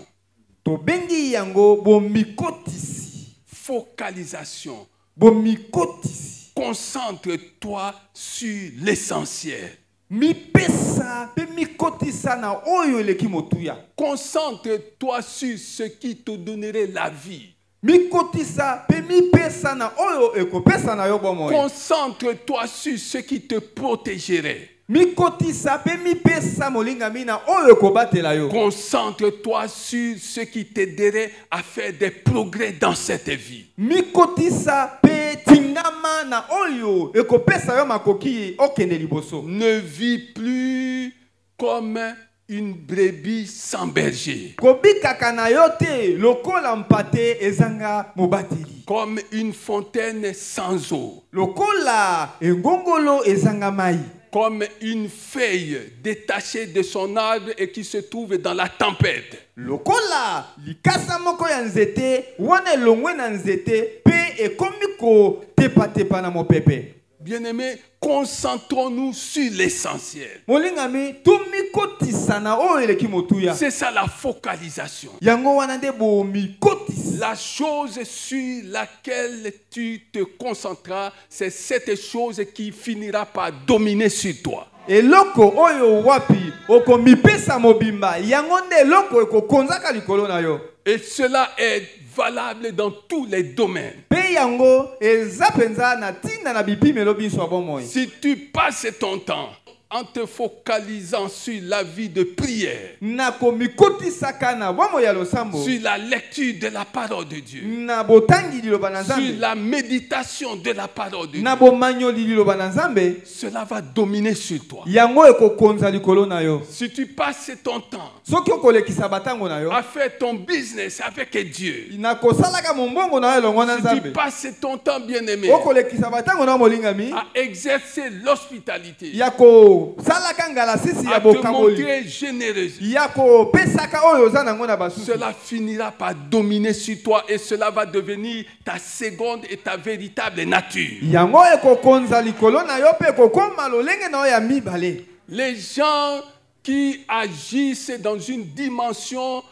Tobengi yango bomikotisi. Focalisation. Bomikotisi. Concentre-toi sur l'essentiel. Mipesa pe mikotisa na oyo eleki motuya. Concentre-toi sur ce qui te donnerait la vie. Mikotisa pe mipesa na oyo ekopesa na yo bomoi. Concentre-toi sur ce qui te protégerait. Mikotisa pe mipesa molingami na oyo ekobatela yo. Concentre-toi sur ce qui t'aiderait à faire des progrès dans cette vie. Mikotisa pe tingama na oyo ekopesa yo makoki okende liboso. Ne vis plus comme une brebis sans berger. Kobikaka na yo te lokola mpate ezanga mobateli. Comme une fontaine sans eau. Lokola engongolo ezanga mai. Comme une feuille détachée de son arbre et qui se trouve dans la tempête. Lokola likasa moko ya nzete wana elongwe na nzete pe ekomi ko tepa tepa na mopepe. Bien-aimés, concentrons-nous sur l'essentiel. Molingami tumikotisa na oyo eleki motuya. C'est ça la focalisation. Yango wana nde bomikotisa. La chose sur laquelle tu te concentreras, c'est cette chose qui finira par dominer sur toi. Eloko oyo wapi okomipesa mobimba yango nde eloko ekokonzaka likolo na yo. Et cela est valable dans tous les domaines. Pe yango eza penza na tinda na bipimelo biso bomoi. Si tu passes ton temps en te focalisant sur la vie de prière, na komikotisaka na bomoi ya losambo, sur la lecture de la parole de Dieu, na botangi liloba na Nzambe, sur la méditation de la parole de na Dieu, bomanyoli liloba na Nzambe, cela va dominer sur toi. yango ekokonza likolo na yo. Si tu passes ton temps Soki okolekisa batango na yo, à faire ton business avec Dieu, na kosalaka mombongo na yo elongo na si Nzambe, tu passes ton temps, bien-aimé, okolekisa batango na molingami à exercer l'hospitalité, ya kosalaka ngala sisi ya à te bokaboli, montrer généreux, ya kopesaka oyo oza nango na basusu, cela finira par dominer sur toi et cela va devenir ta seconde et ta véritable nature. yango ekokonza likolo na yo pe ekokoma lolenge na yo ya mibale. Les gens qui agissent dans une dimension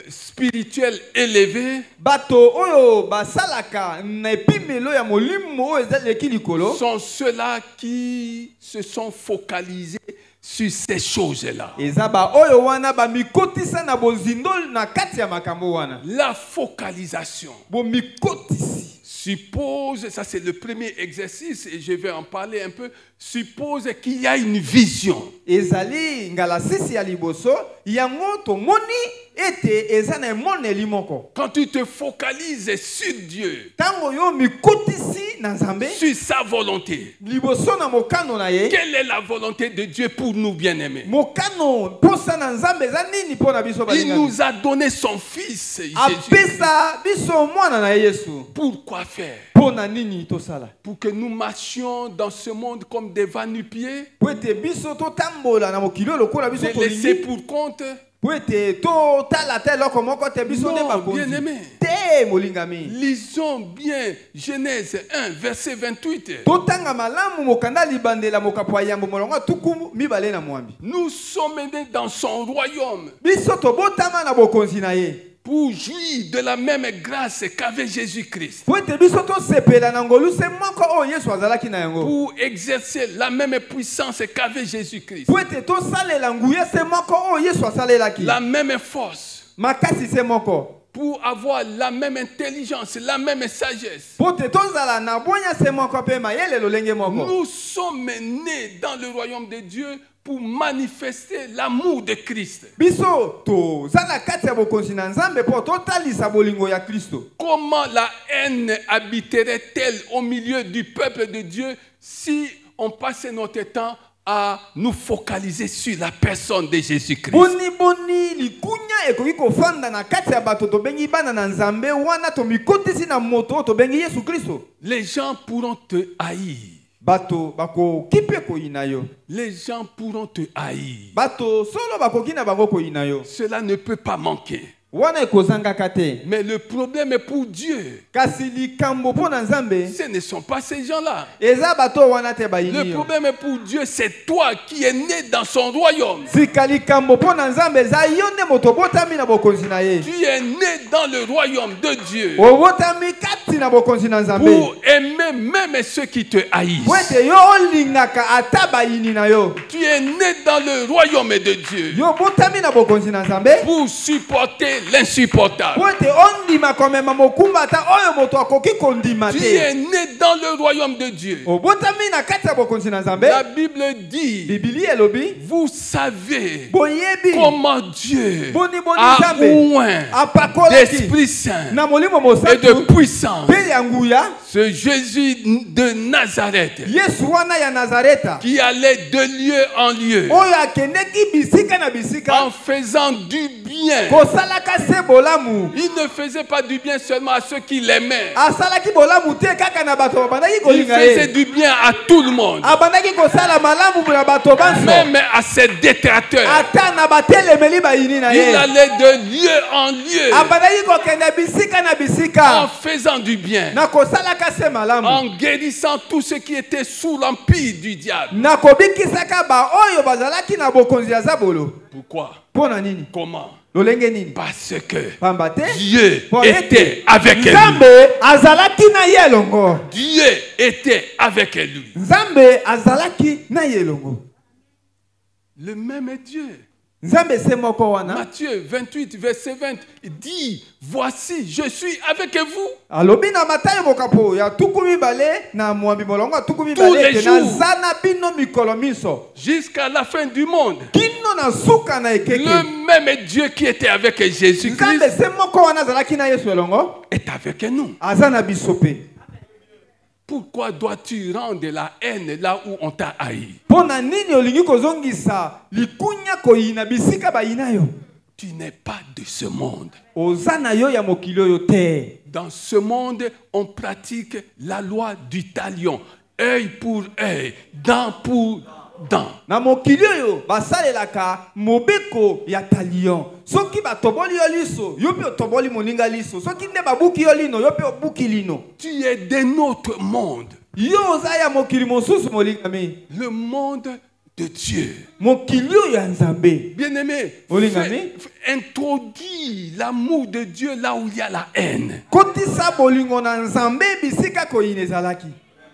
spirituelle élevée Bato oyo basalaka na epimelo ya molimo oyo ezaleki likolo sont ceux-là qui se sont focalisés sur ces choses-là. eza ba oyo wana bamikotisa na bozindo na kati ya makambo wana. La focalisation Bomikotisi suppose, ça c'est le premier exercice et je vais en parler un peu, suppose qu'il y a une vision. ezali ngala sisi ya liboso yango tomoni ete eza na emoneli moko. Quand tu te focalises sur Dieu, Tango yo mikotisi na Nzambe sur sa volonté, liboso na mokano na ye, quelle est la volonté de Dieu pour nous, bien-aimés? mokano posa na Nzambe eza nini pona biso Il balingami? nous a donné son Fils, Jésus. Apesa biso mwana na Yesu. Pourquoi faire? Pona nini tosala? Pour que nous marchions dans ce monde comme des va-nu-pieds, Po ete biso totambola na mokili lokola biso laissés tolingi. pour compte. Po ete totala te eloko moko te biso nde Non, bakonzi. bien-aimé. Te molingami. Lisons bien Genèse 1, verset 28. Totanga malamu mokanda libandela mokapo yambo molongo tuku mibale na mwambi. Nous sommes nés dans son royaume Biso tobotama na bokonzi na ye. pour jouir de la même grâce qu'avait Jésus-Christ. Po ete biso tosepela na ngolu se moko oyo Yesu azalaki na yango. Pour exercer la même puissance qu'avait Jésus-Christ. Po ete tosalela nguya se moko oyo Yesu asalelaki. La même force. Makasi se moko. Pour avoir la même intelligence, la même sagesse. Po ete tozala na bonya se moko pe mayele lolenge moko. Nous sommes nés dans le royaume de Dieu pour manifester l'amour de Christ. Biso to zala kati ya bokonzi na Nzambe po totalisa bolingo ya Kristo. Comment la haine habiterait-elle au milieu du peuple de Dieu si on passait notre temps à nous focaliser sur la personne de Jésus-Christ? Boni likunya ekoki kofanda na kati ya bato to bengi bana na Nzambe wana to mikotisi na moto to bengi Yesu Kristo. Les gens pourront te haïr. Bato bako kipe ko inayo. Les gens pourront te haïr. Bato solo bako kina bako ko inayo. Cela ne peut pas manquer. Wana ekozanga kate. Mais le problème est pour Dieu. Kasi likambo po na Nzambe. Ce ne sont pas ces gens-là. Eza bato wana te bayini. Le problème est pour Dieu, c'est toi qui es né dans son royaume. Sika likambo po na Nzambe za yone moto botami na bokonzi na ye. Tu es né dans le royaume de Dieu. O botami kati na bokonzi na Nzambe. Pour aimer même ceux qui te haïssent. Wete yo olingaka ata bayini na yo. Tu es né dans le royaume de Dieu. Yo botami na bokonzi na Nzambe. Pour supporter l'insupportable. Wete ondima komema mokumba ata oyo moto akoki kondima Tu te. es né dans le royaume de Dieu. O botami na kati ya bokonzi na Nzambe. La Bible dit, Biblia elobi. vous savez Boyebi. comment Dieu Boni a Nzambe. oint Apakolaki. d'Esprit Saint Na molimo et mosatu. de puissance Pe ya nguya. ce Jésus de Nazareth Yesu wana ya Nazareta. qui allait de lieu en lieu Oyo akendeki bisika na bisika. en faisant du bien. Kosalaka se bolamu. Il ne faisait pas du bien seulement à ceux qui l'aimaient. Asalaki bolamu te kaka na bato babandaki Il kolinga faisait ye. du bien à tout le monde, Abandaki kosala malamu na bato banso. même à ses détracteurs. Ata na batelemeli bayini na Il ye. allait de lieu en lieu Abandaki kokende bisika na en bisika. faisant du bien, Na kosalaka se malamu. en guérissant tous ceux qui étaient sous l'empire du diable. Na kobikisaka ba oyo bazalaki na bokonzi ya zabolo. Pourquoi? Pona nini? Comment? Lolenge nini? Parce que Pamba te. Dieu Po était avec lui. Nzambe azalaki na ye longo. Dieu était avec lui. Nzambe azalaki na ye longo. Le même Dieu. Nzambe se moko wana. Matthieu 28, verset 20 dit, voici, je suis avec vous Alobi na Matayo mokapo ya tukumi bale na mwambi molongo tukumi tous bale les ke na jours. zana bino mikolo miso. jusqu'à la fin du monde. Kino na suka na ekeke. Le même Dieu qui était avec Nzambe Jésus-Christ se moko wana azalaki na Yesu elongo. est avec nous. Azana bisope. Pourquoi dois-tu rendre la haine là où on t'a haï? Pona nini olingi kozongisa likunya koyina bisika bayina yo. Tu n'es pas de ce monde. Ozana yo ya mokili oyo te. Dans ce monde, on pratique la loi du talion. Œil pour œil, dent pour dent. Na mokili oyo basalelaka mobeko ya talion. Soki batoboli yo liso, yo pe otoboli moninga liso. Soki nde babuki yo lino, yo pe obuki lino. Tu es de notre monde. Yo oza ya mokili mosusu molingami. Le monde de Dieu. Mokili oyo ya Nzambe. Bien-aimé, Olingami. introduis l'amour de Dieu là où il y a la haine. Kotisa bolingo na Nzambe bisika koyina ezalaki.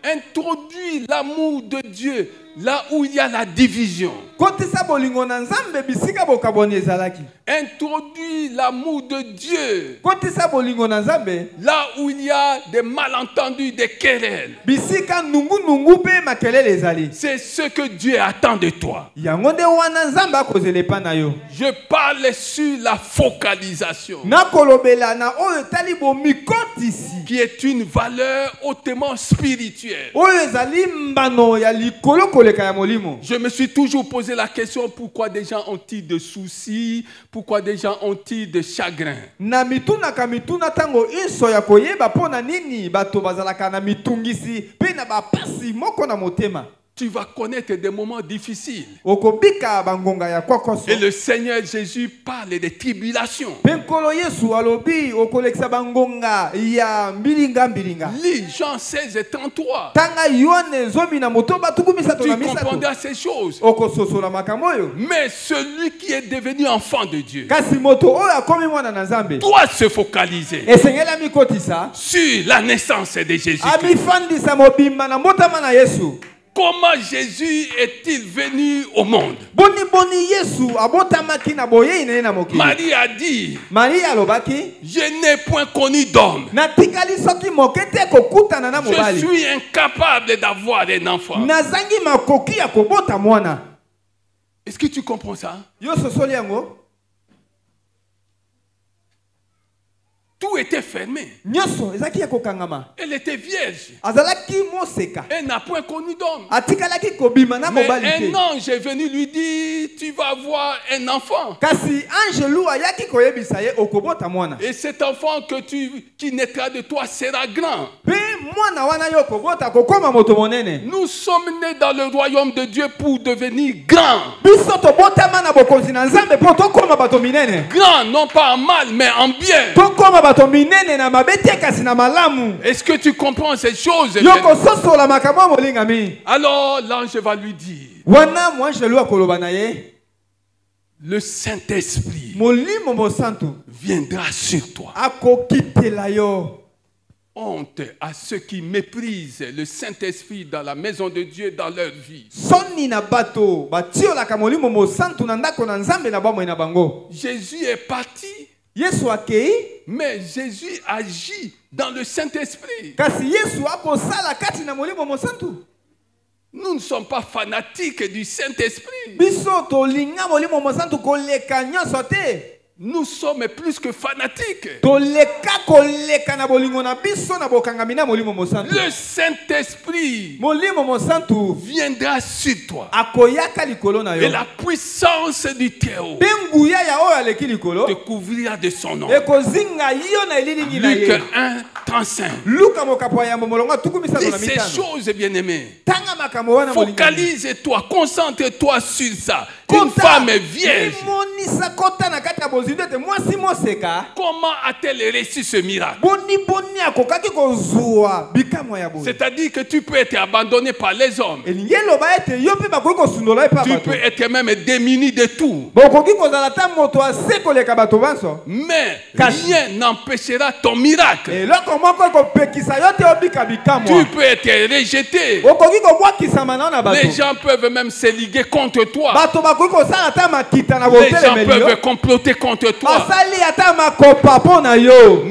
Introduis l'amour de Dieu là où il y a la division. Kotisa bolingo na Nzambe bisika bokaboni ezalaki. Introduis l'amour de Dieu Kotisa bolingo na Nzambe là où il y a des malentendus, des querelles. bisika nungu pe makelele ezali. C'est ce que Dieu attend de toi. Yango nde wana Nzambe akozelepa na yo. Je parle sur la focalisation, Na kolobela na oyo tali bomikotisi. qui est une valeur hautement spirituelle. Oyo ezali mbano ya likolo koleka ya molimo. Je me suis toujours posé la question, pourquoi des gens ont-ils de soucis, pourquoi des gens ont-ils de chagrin? Na mituna ka mituna tango iso ya koyeba pona nini bato bazalaka na mitungisi pe na bapasi moko na motema. tu vas connaître des moments difficiles. okobika bangonga ya kokoso. Et le Seigneur Jésus parle des tribulations. Penkolo Yesu alobi okolekisa bangonga ya mbilinga mbilinga. Lis Jean 16 et 33. Tanga Yohane zomi na motoba tukumisa Tu tona misato. comprendras ces choses. Okososola makambo oyo. Mais celui qui est devenu enfant de Dieu Kasi moto oyo akomi mwana na Nzambe. doit se focaliser Esengela mikotisa. sur la naissance de Jésus. Amifandisa mobimba na mbotama na Yesu. Comment Jésus est-il venu au monde? Boni boni Yesu abotamaki na boye ine na mokili. Marie a dit, Maria alobaki. je n'ai point connu d'homme. Natikali soki mokete kokutana na Je mobali. suis incapable d'avoir un enfant. Nazangi makoki ya kobota mwana. Est-ce que tu comprends ça? Yo sosoli yango. Tout était fermé. Nyoso ezaki ya kokangama. Elle était vierge. Azalaki moseka. Elle n'a point connu d'homme. Atikalaki kobima na Mais mobali un te. ange est venu lui dire, tu vas avoir un enfant. Kasi angelu ayaki koyebisa ye okobota mwana. Et cet enfant qui naîtra de toi sera grand. Pe mwana wana yo kobota kokoma moto monene. Nous sommes nés dans le royaume de Dieu pour devenir grands. Biso tobotama na bokonzi na Nzambe po tokoma bato minene. Grands, non pas en mal, mais en bien. Tokoma bato minene na mabete kasi na malamu. Est-ce que tu comprends ces choses? Yoko sosola makambo molingami. Alors l'ange va lui dire, Wana mwangelu akoloba na ye. le Saint-Esprit Molimo mosantu viendra sur toi. akokitela yo. Honte à ceux qui méprisent le Saint-Esprit dans la maison de Dieu dans leur vie. Soni na bato batiolaka molimo mosantu na ndako na Nzambe na bamwe na bango. Jésus est parti, Yesu akei. mais Jésus agit dans le Saint-Esprit. Kasi Yesu akosala kati na molimo mosantu. Nous ne sommes pas fanatiques du Saint-Esprit. Biso tolinga molimo mosantu koleka nyonso te. Nous sommes plus que fanatiques. Toleka koleka na bolingo na biso na bokangami na molimo mosantu. Le Saint-Esprit Molimo mosantu viendra sur toi. akoyaka likolo na Et yo. la puissance du Très-Haut Benguya ya oyo aleki likolo. te couvrira de son nom. Ekozinga yo na elilingi na Luc ye. 1, 35. Luka mokapo ya molongo tukumisa Dis na ces mitano. choses, bien-aimés. Tanga makambo wana molingami. Focalise-toi, concentre-toi sur ça. Une Kota, femme vierge. Monisa kota na kati ya bozindo te mwasi moseka. Comment a-t-elle reçu ce miracle? Boni akokaki kozwa bikamwa ya boye. C'est-à-dire que tu peux être abandonné par les hommes. Elingi eloba ete yo mpe bakoki kosundola ye pa Tu bato. peux être même démuni de tout. Bokoki kozala ta moto ase koleka bato banso. Mais Cache. rien n'empêchera ton miracle. Eloko moko ekopekisa yo te obika bikamwa. Tu peux être rejeté. Okoki kobwakisama nao na bato. Les gens peuvent même se liguer contre toi. Bato bakoki kosala ta makita na Les gens botelemeli yo. peuvent comploter contre toi. Basali ata makopa mpo na yo.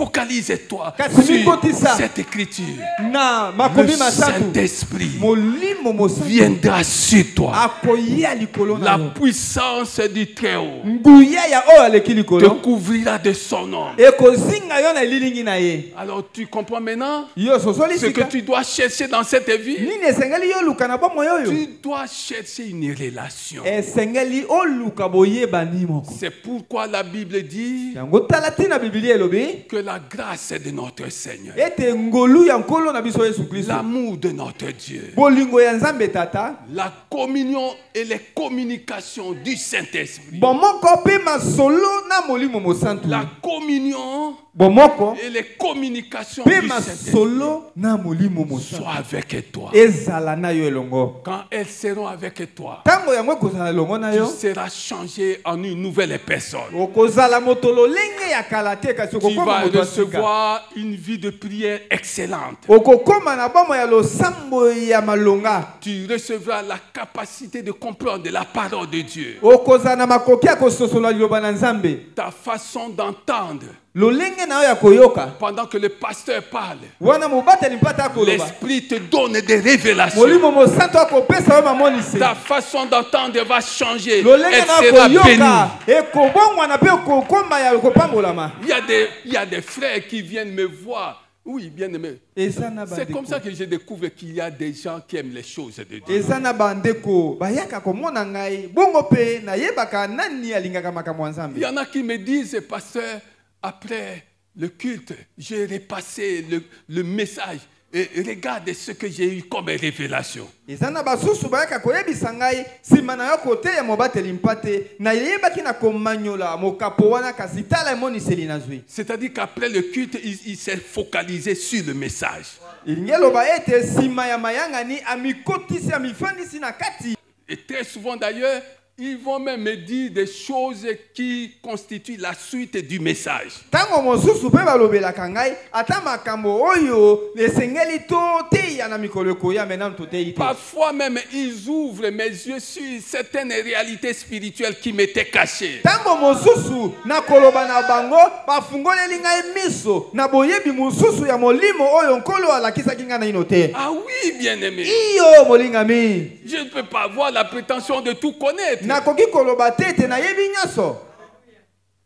Focalise-toi Kasi sur mikotisa. cette écriture. Na Le makomi masatu. Saint-Esprit Molimo mosantu viendra sur toi. akoya likolo na La yo. puissance du Très-Haut Nguya ya oyo aleki te likolo. couvrira de son nom. Ekozinga yo na elilingi na ye. Alors tu comprends maintenant Yo sosoli ce que sika. tu dois chercher dans cette vie? Nini esengeli yo luka na bomoi oyo? Tu dois chercher une relation. Esengeli oluka boyebani moko. C'est pourquoi la Bible dit Yango tala tina Biblia elobi que la grâce de notre Seigneur, ete ngolu ya nkolo na biso Yesu Kristo. l'amour de notre Dieu, Bolingo ya Nzambe tata. la communion et les communications du Saint-Esprit, Bomoko pe masolo na molimo mosantu. la communion Bomoko et les communications pe du Saint-Esprit masolo na molimo mosantu. soient avec toi. Ezala na yo elongo. Quand elles seront avec toi, Tango yango ekozala elongo na tu yo. seras changé en une nouvelle personne. Okozala moto lolenge ya kala te kasi Tu okokoma vas moto asika. recevoir une vie de prière excellente. Okokoma na bomo ya losambo ya malonga. Tu recevras la capacité de comprendre la parole de Dieu. Okozala na makoki ya kososola liloba na Nzambe. Ta façon d'entendre Lolenge na yo ya koyoka. pendant que le pasteur parle, Wana mobateli mpata akoloba. l'Esprit te donne des révélations. Molimo mosantu akopesa yo mamonisi. Ta façon d'entendre va changer. Lolenge Elle na sera bénie. koyoka. Ekobongwana pe okokoma ya kopambolama. Il y a des frères qui viennent me voir. Oui, bien aimé. Eza na C'est comme bandeko. ça que je découvre qu'il y a des gens qui aiment les choses de Dieu. Eza na bandeko bayaka komona ngai bongo pe nayebaka nani alingaka makambo ya Il Nzambe. y en a qui me disent, pasteur, après le culte, j'ai repassé le message. Et regarde ce que j'ai eu comme révélation. Ezana basusu bayaka koyebisa ngai sima na yo kote ya mobateli mpate na yebaki na komanyola mokapo wana kasi tala emoniseli nazwi. C'est-à-dire qu'après le culte, il s'est focalisé sur le message. Ilingeloba ete sima ya mayangani amikotisi amifandisi na kati. Et très souvent d'ailleurs, ils vont même me dire des choses qui constituent la suite du message. Tango mosusu pe balobelaka ngai ata makambo oyo esengeli to teya na mikolo koya mena to teyi. Parfois même, ils ouvrent mes yeux sur certaines réalités spirituelles qui m'étaient cachées. Tango mosusu na koloba na bango bafungoleli ngai miso na boyebi mosusu ya molimo oyo nkolo alakisaki ngai na inote. Ah oui, bien-aimé. Iyo molingami. Je ne peux pas avoir la prétention de tout connaître. Nakoki koloba tete na yebi nyaso.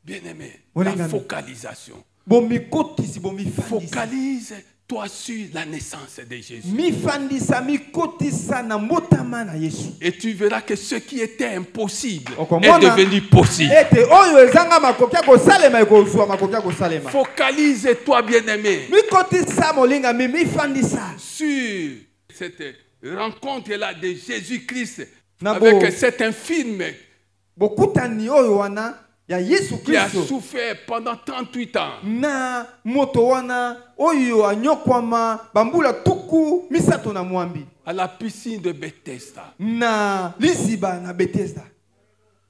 Bien-aimé, Molingami. la focalisation. Bomikotisi bomifandisa. Focalise-toi sur la naissance de Jésus. Mifandisa mikotisa na mbotama na Yesu. Et tu verras que ce qui était impossible Okomona. est devenu possible. Ete oyo ezanga makoki ya kosalema ekozwa makoki ya kosalema. Focalise-toi, bien-aimé, Mikotisa molingami mifandisa. sur cette rencontre-là de Jésus-Christ Nabo. avec cet infirme Bokutani oyo wana ya Yesu qui a Kristo. souffert pendant 38 ans. Na moto wana oyo anyokwama bambula tuku misato na mwambi. À la piscine de Bethesda. Na liziba na Bethesda.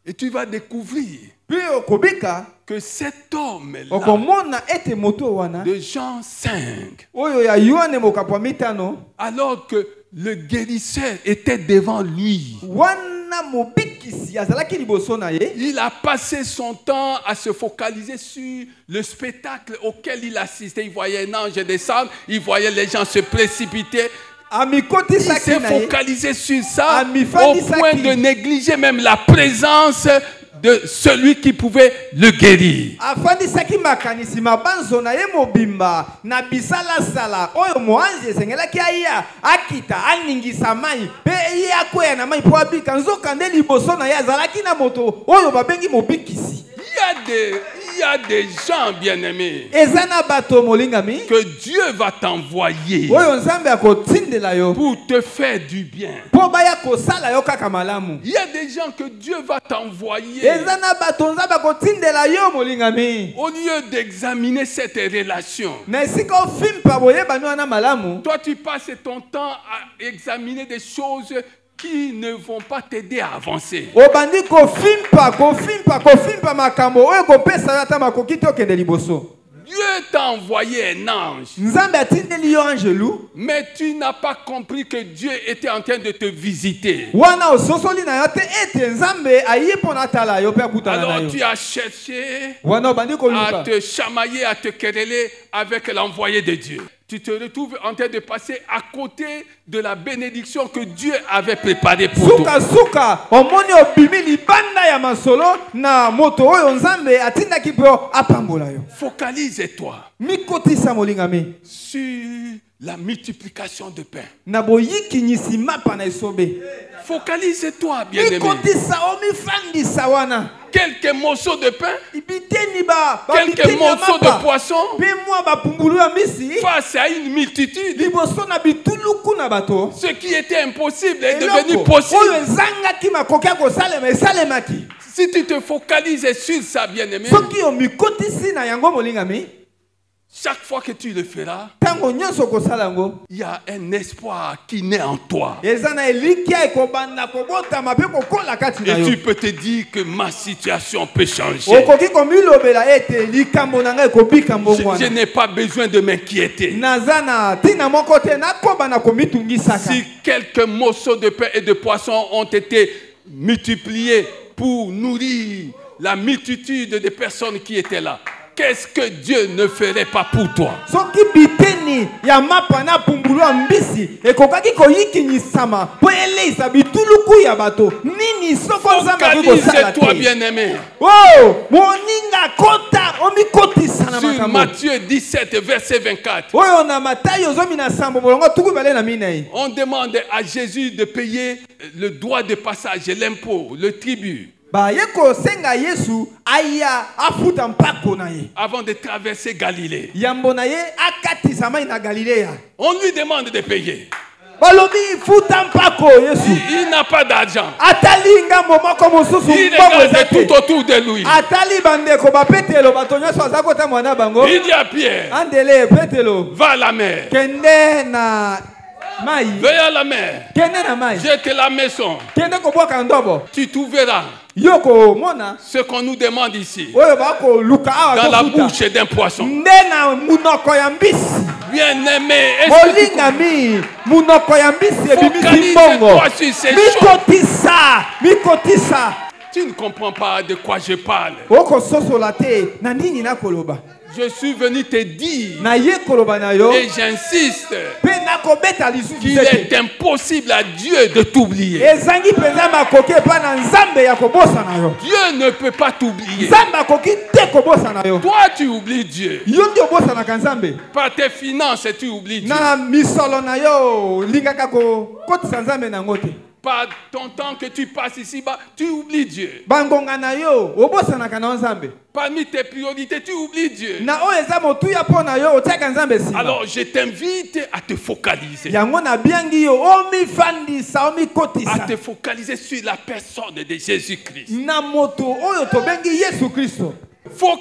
Et tu vas découvrir Pe okobika que cet homme-là, okomona ete moto wana de Jean 5, oyo ya Yohane mokapwa mitano alors que le guérisseur était devant lui, wana mobikisi azalaki liboso na ye. il a passé son temps à se focaliser sur le spectacle auquel il assistait. Il voyait un ange descendre, il voyait les gens se précipiter. Il s'est focalisé sur ça au point de négliger même la présence de celui qui pouvait le guérir. Afandisaki makanisi mabanzo na ye mobimba na bisala sala oyo moanzi esengelaki aya akita aningisa mai pe ye akwea na mai po abika nzoka nde liboso na ye azalaki na moto oyo babengi mobikisi. Il y a des gens bien-aimés Ezana bato molingami que Dieu va t'envoyer oyo nzambe akotindela yo pour te faire du bien. po baya kosala yo kaka malamu. Il y a des gens que Dieu va t'envoyer Ezana bato nzambe akotindela yo molingami au lieu d'examiner cette relation. na esika ofimpa boyebani wana malamu. Toi, tu passes ton temps à examiner des choses qui ne vont pas t'aider à avancer. Obandi kofimpa makambo oyo kopesa ata makoki te okende liboso. Dieu t'a envoyé un ange. Nzambe atindeli yo angelou. Mais tu n'as pas compris que Dieu était en train de te visiter. Wana ososoli na yo te ete nzambe ayi mpona atala yo pe akutana na Alors yo. tu as cherché Wana obandi à koluka te chamailler, à te quereller avec l'envoyé de Dieu. Tu te retrouves en train de passer à côté de la bénédiction que Dieu avait préparée pour toi. suka omoni obimi libanda ya masolo na moto oyo nzambe atindaki po apambola yo. Focalise-toi Mikotisa molingami sur la multiplication de pain. na boyikinyisi mapa na esobe. Focalise-toi, bien-aimé. Mikotisa omifandisa wana. Quelques morceaux de pain, Ibiteni ba quelques morceaux de poisson, pe mwa bapumbulu ya misi face à une multitude. liboso na bituluku na bato. Ce qui était impossible est Eloko, devenu oyo possible. ezangaki makoki ya kosalema esalemaki. Si tu te focalises sur ça, bien-aimé, Soki omikotisi na yango molingami chaque fois que tu le feras, tango nyonso kosala yango il y a un espoir qui naît en toi. eza na elikia ekobanda kobotama mpe kokola kati na Et yo. tu peux te dire que ma situation peut changer. Okoki komilobela ete likambo na ngai ekobika mbongo Je wana. n'ai pas besoin de m'inquiéter. Naza na ntina moko te nakoba na komitungisaka. Si quelques morceaux de pain et de poisson ont été multipliés pour nourrir la multitude de personnes qui étaient là, qu'est-ce que Dieu ne ferait pas pour toi? Soki biteni ya mapa na pumbulu ya mbisi ekokaki koyikinyisama po eleisa bituluku ya bato nini soko nzambe akosala Focalise-toi, te. bien-aimé, Oh, moninga kota omikotisa na sur makambo. Matthieu 17, verset 24. Oyo na Matayo zomi na sambo bolongo tuku bale na minei. On demande à Jésus de payer le droit de passage, l'impôt, le tribut. avant de traverser Galilée. Yambo na ye akatisa mai na Galilea. On lui demande de payer. Balobi futa mpako Yesu. Il n'a pas d'argent. Atali ngambo moko mosusu Il mbongo regarde ezate. tout autour de lui. Atali bandeko ba petelo batonya so azakota mwana bango. Il dit à Pierre, Andele petelo. va à la mer. Kende na mai. Vais à la mer. Kende na mai. Jette la maison. Kende ko boka ndobo. Tu trouveras Yoko mona. ce qu'on nous demande ici. Oyo bako luka awa Dans la tofuta. bouche d'un poisson. Ndena munoko ya mbisi. Bien-aimé, Molingami munoko ya mbisi ebimisi mbongo. focalise-toi sur ces choses. Mikotisa. Tu ne comprends pas de quoi je parle. Oko sosola te na nini na koloba. Je suis venu te dire, Na ye koloba na yo. et j'insiste, Pe na kobeta lisusu qu'il zete. est impossible à Dieu de t'oublier. Ezangi penza makoki pa na nzambe ya kobosa na yo. Dieu ne peut pas t'oublier. Nzambe akoki te kobosa na yo. Toi, tu oublies Dieu. Yo ndi obosa na kanzambe. Par tes finances, tu oublies Dieu. Na misolo na yo lingaka ko kotisa nzambe na ngote. Par ton temps que tu passes ici-bas, tu oublies Dieu. Bangonga na yo obosa na kana nzambe. Parmi tes priorités, tu oublies Dieu. Na o eza motuya po na yo otiaka nzambe sima. Alors, je t'invite à te focaliser. Yango na biangi yo omi fandisa omi À kotisa. te focaliser sur la personne de Jésus-Christ. Na moto oyo tobengi Yesu Kristo.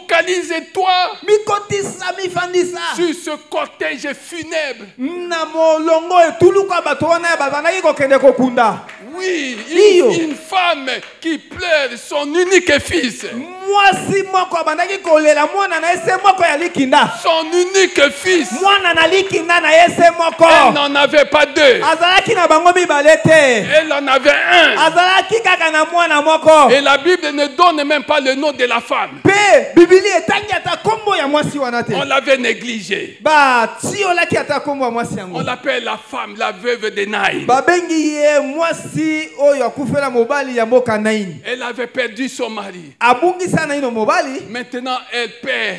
Focalise-toi Mikotisa mi fandisa. sur ce cortège funèbre. Na molongo etuluka bato wana ya bazanaki kokende kokunda. Oui, Iyo. une femme qui pleure son unique fils. Mwasi moko abandaki kolela mwana na ese moko ya likinda. Son unique fils. Mwana na likinda na ese moko. Elle n'en avait pas deux. Azalaki na bango mibale te. Elle en avait un. Azalaki kaka na mwana moko. Et la Bible ne donne même pas le nom de la femme. Pe Bibili etangi ata kombo ya mwasi wana te. On l'avait négligée. Ba tiolaki ata kombo ya mwasi yango. On l'appelle la femme, la veuve de Naïm. Babengi ye mwasi oyo akufela mobali ya mboka Naini. Elle avait perdu son mari. Abungisa na ino mobali. Maintenant, elle perd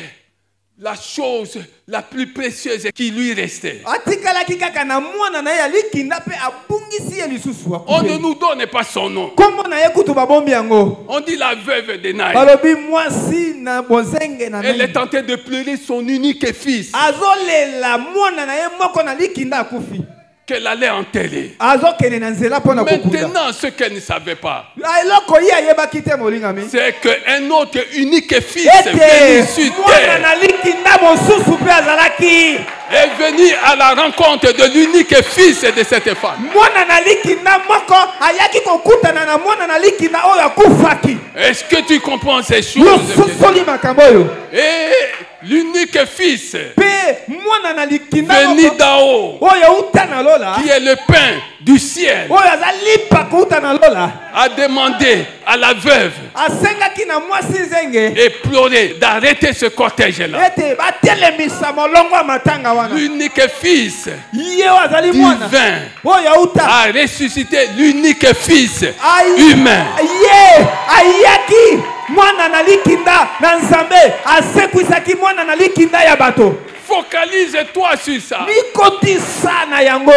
la chose la plus précieuse qui lui restait. Atikalaki kaka na mwana na ye ya likinda pe abungisi ye lisusu On ne akufeli. nous donne pas son nom. Kombo na ye kutu babombi yango. On dit la veuve de Naïm. Balobi mwasi na bozenge na Elle Naini. est en train de pleurer son unique fils Azolela mwana na ye moko na likinda akufi. qu'elle allait enterrer. Azokene na nzela pona kokunda. Maintenant, ce qu'elle ne savait pas, Eloko ye ayebaki te molingami. c'est qu'un autre unique fils venu Ete sur mwana terre na likinda mosusu pe azalaki. est venu à la rencontre de l'unique fils de cette femme. Mwana na likinda moko ayaki kokutana na mwana na likinda oyo akufaki. Est-ce que tu comprends ces Yo choses? sosoli makambo oyo. Et l'unique fils Pe mwana na likinda venu moko d'en haut, oyo uta na lola. qui est le pain du ciel, Oyo azali pa kuta na lola. a demandé à la veuve Asengaki na mwasi nzenge. et pleuré d'arrêter ce cortège-là. Ete batelemisa molongo ya matanga wana. L'unique fils Ye oyo azali mwana. divin Oyo uta. a ressuscité l'unique fils Aïe. humain. Ye ayaki mwana na likinda na nzambe asekwisaki mwana na likinda ya bato. Focalise-toi sur ça Mikotisa na yango.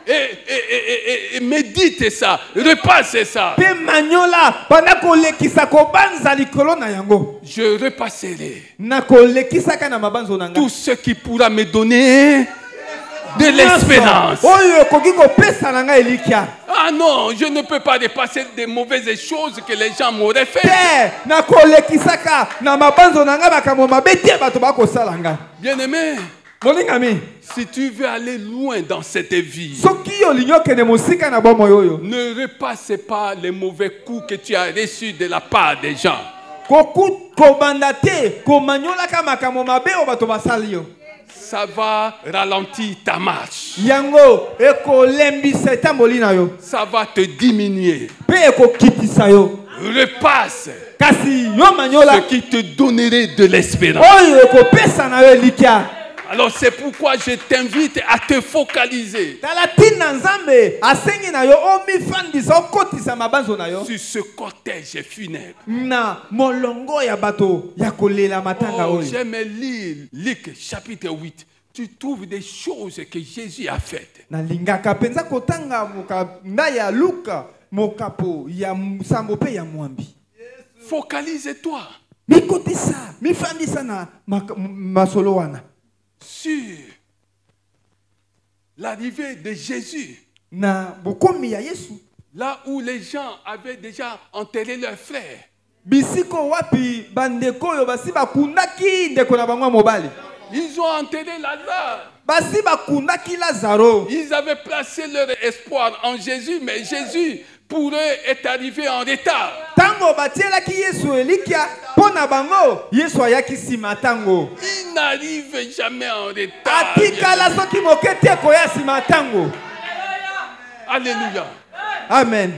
et médite ça, repasse ça. Pe manyola bana kolekisa kobanza likolo na yango. Je repasserai Na kolekisaka na mabanzo na nga. tout ce qui pourra me donner de l'espérance. Oyo koki kopesa na nga elikia. Ah non, je ne peux pas dépasser des mauvaises choses que les gens m'auraient fait. Te na kolekisaka na mabanzo na nga makambo mabe te bato bakosala nga. Bien-aimé, Molingami, si tu veux aller loin dans cette vie, soki olingi okende mosika na bomoi oyo. ne repasse pas les mauvais coups que tu as reçus de la part des gens. Kobanda te komanyolaka makambo mabe o bato basali yo. Ça va ralentir ta marche. Yango ekolembisa etamboli na yo. Ça va te diminuer. Pe ekokitisa yo. Repasse Kasi yo manyola ce qui te donnerait de l'espérance. oyo ekopesa na yo elikia. Alors c'est pourquoi je t'invite à te focaliser Tala tina nzambe asengi na yo omifandisa okotisa mabanzo na yo. sur ce cortège funèbre. Na molongo ya bato ya kolela matanga Oh, oyo. j'aime lire Luc chapitre 8. Tu trouves des choses que Jésus a faites. Na lingaka penza kotanga mokanda ya Luka mokapo ya sambo pe ya mwambi. Focalise-toi Mikotisa, mifandisa na masolo wana. sur l'arrivée de Jésus. Na bokomi ya Yesu. Là où les gens avaient déjà enterré leurs frères. Bisiko wapi bandeko yo basi bakundaki ndeko na bango mobali. Ils ont enterré Lazare. Basi bakundaki Lazaro. Ils avaient placé leur espoir en Jésus, mais Jésus pour eux est arrivé en retard. Tango batielaki Yesu elikia pona bango Yesu ayaki sima tango. Il n'arrive jamais en retard. Atikala soki mokete koya sima tango. Alléluia. Amen.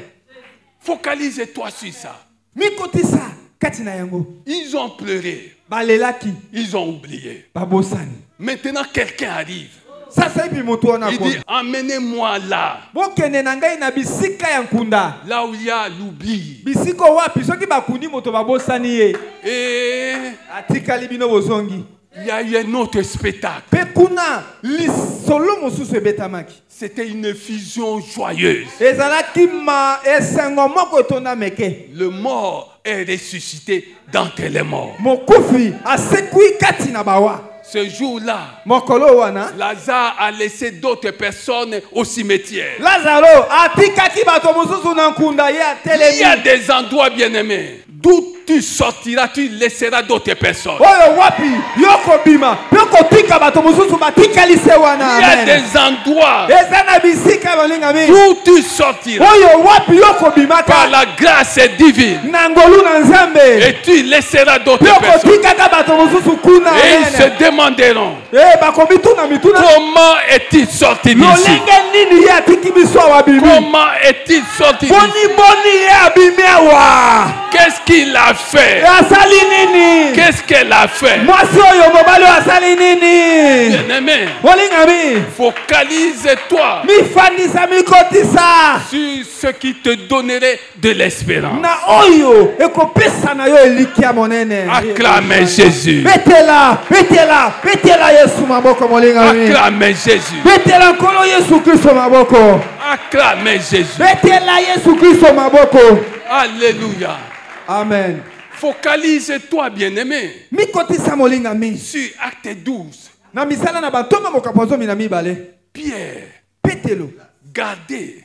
Focalise-toi sur ça. Mikotisa katina yango. Ils ont pleuré. Balelaki. Ils ont oublié. Babosani. Maintenant, quelqu'un arrive. Sasa hivi moto wana Il dit, emmenez-moi là. Bokene na ngai na bisika ya nkunda. Là où il y a l'oubli. Bisiko wapi soki bakundi moto babosani ye. Et Atikali bino bozongi. il y a eu un autre spectacle. Pe kuna lisolo mosusu ebetamaki. C'était une fusion joyeuse. Ezalaki ma esengo moko etonda meke. Le mort est ressuscité d'entre les morts. Mokufi asekui kati na bawa. Ce jour-là, Mokolo wana Lazare a laissé d'autres personnes au cimetière. Lazaro atikaki bato mosusu na nkunda ye Il y a atelemi. des endroits bien-aimés d'où tu sortiras, tu laisseras d'autres personnes. Oyo wapi yoko bima yoko tika bato mosusu batikali se wana. Il y a Amen. des endroits Eza na bisika balinga mi. d'où tu sortiras Oyo wapi yoko bima par ka la grâce divine na ngolu na Nzambe. et tu laisseras d'autres Yoko personnes. tika bato mosusu kuna. Et ils se Amen. demanderont Bakomi tuna mituna. comment est-il sorti d'ici? Lolenge nini ye atiki biso awa bimi. Comment est-il sorti d'ici? Boni ye abimi awa. Qu'est-ce qu'il a fait? Asali nini? Qu'est-ce qu'elle a fait? Mwasi oyo mobali asali nini? Bien-aimé, Bolinga mi. focalise-toi Mifandisa mikotisa. sur ce qui te donnerait de l'espérance. Na oyo ekopesa na yo elikia monene. Acclamez Jésus. Betela, betela, betela Yesu maboko molinga mi. Acclamez Jésus. Betela nkolo Yesu Kristo maboko. Acclamez Jésus. Betela Yesu Kristo maboko. Alléluia. Amen. Focalise-toi, bien-aimé, Mikotisa molinga mi. sur Acte 12. Na misala na batoma mokapozo mina mibale. Pierre, Petelo. gardé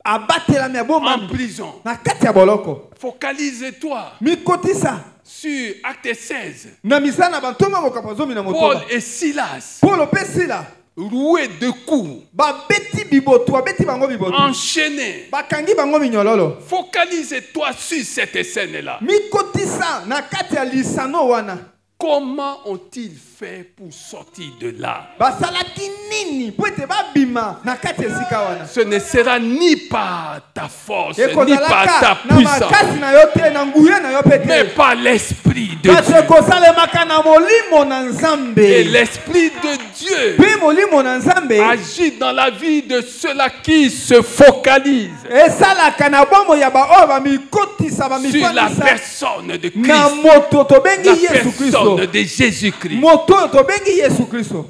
Abatela mi aboma en prison. na kati ya boloko. Focalise-toi Mikotisa. sur Acte 16. Na misala na batoma mokapozo mina Paul motoba. et Silas, Paulo pesila. roués de coups, Ba beti biboto, beti bango biboto. enchaînés. Bakangi bango minyololo. Focalise-toi sur cette scène-là. Mikotisa na kati ya lisano wana. Comment ont-ils fait pour sortir de là? Basalaki nini po ete babima na kati ya esika wana. Ce ne sera ni par ta force, ni par ta Ekozalaka na puissance, makasi na yo te na nguya na yo pe mais te. par l'Esprit de Kasi Dieu. ekosalemaka na molimo na Et Nzambe. l'Esprit de Dieu Pe molimo na Nzambe agit dans la vie de ceux-là qui se focalisent esalaka na bombo ya baoyo bamikotisa sur la bamifandisa personne de na Christ, moto la tobengi Yesu Kristo. personne de Jésus-Christ. Moto oyo tobengi Yesu Kristo.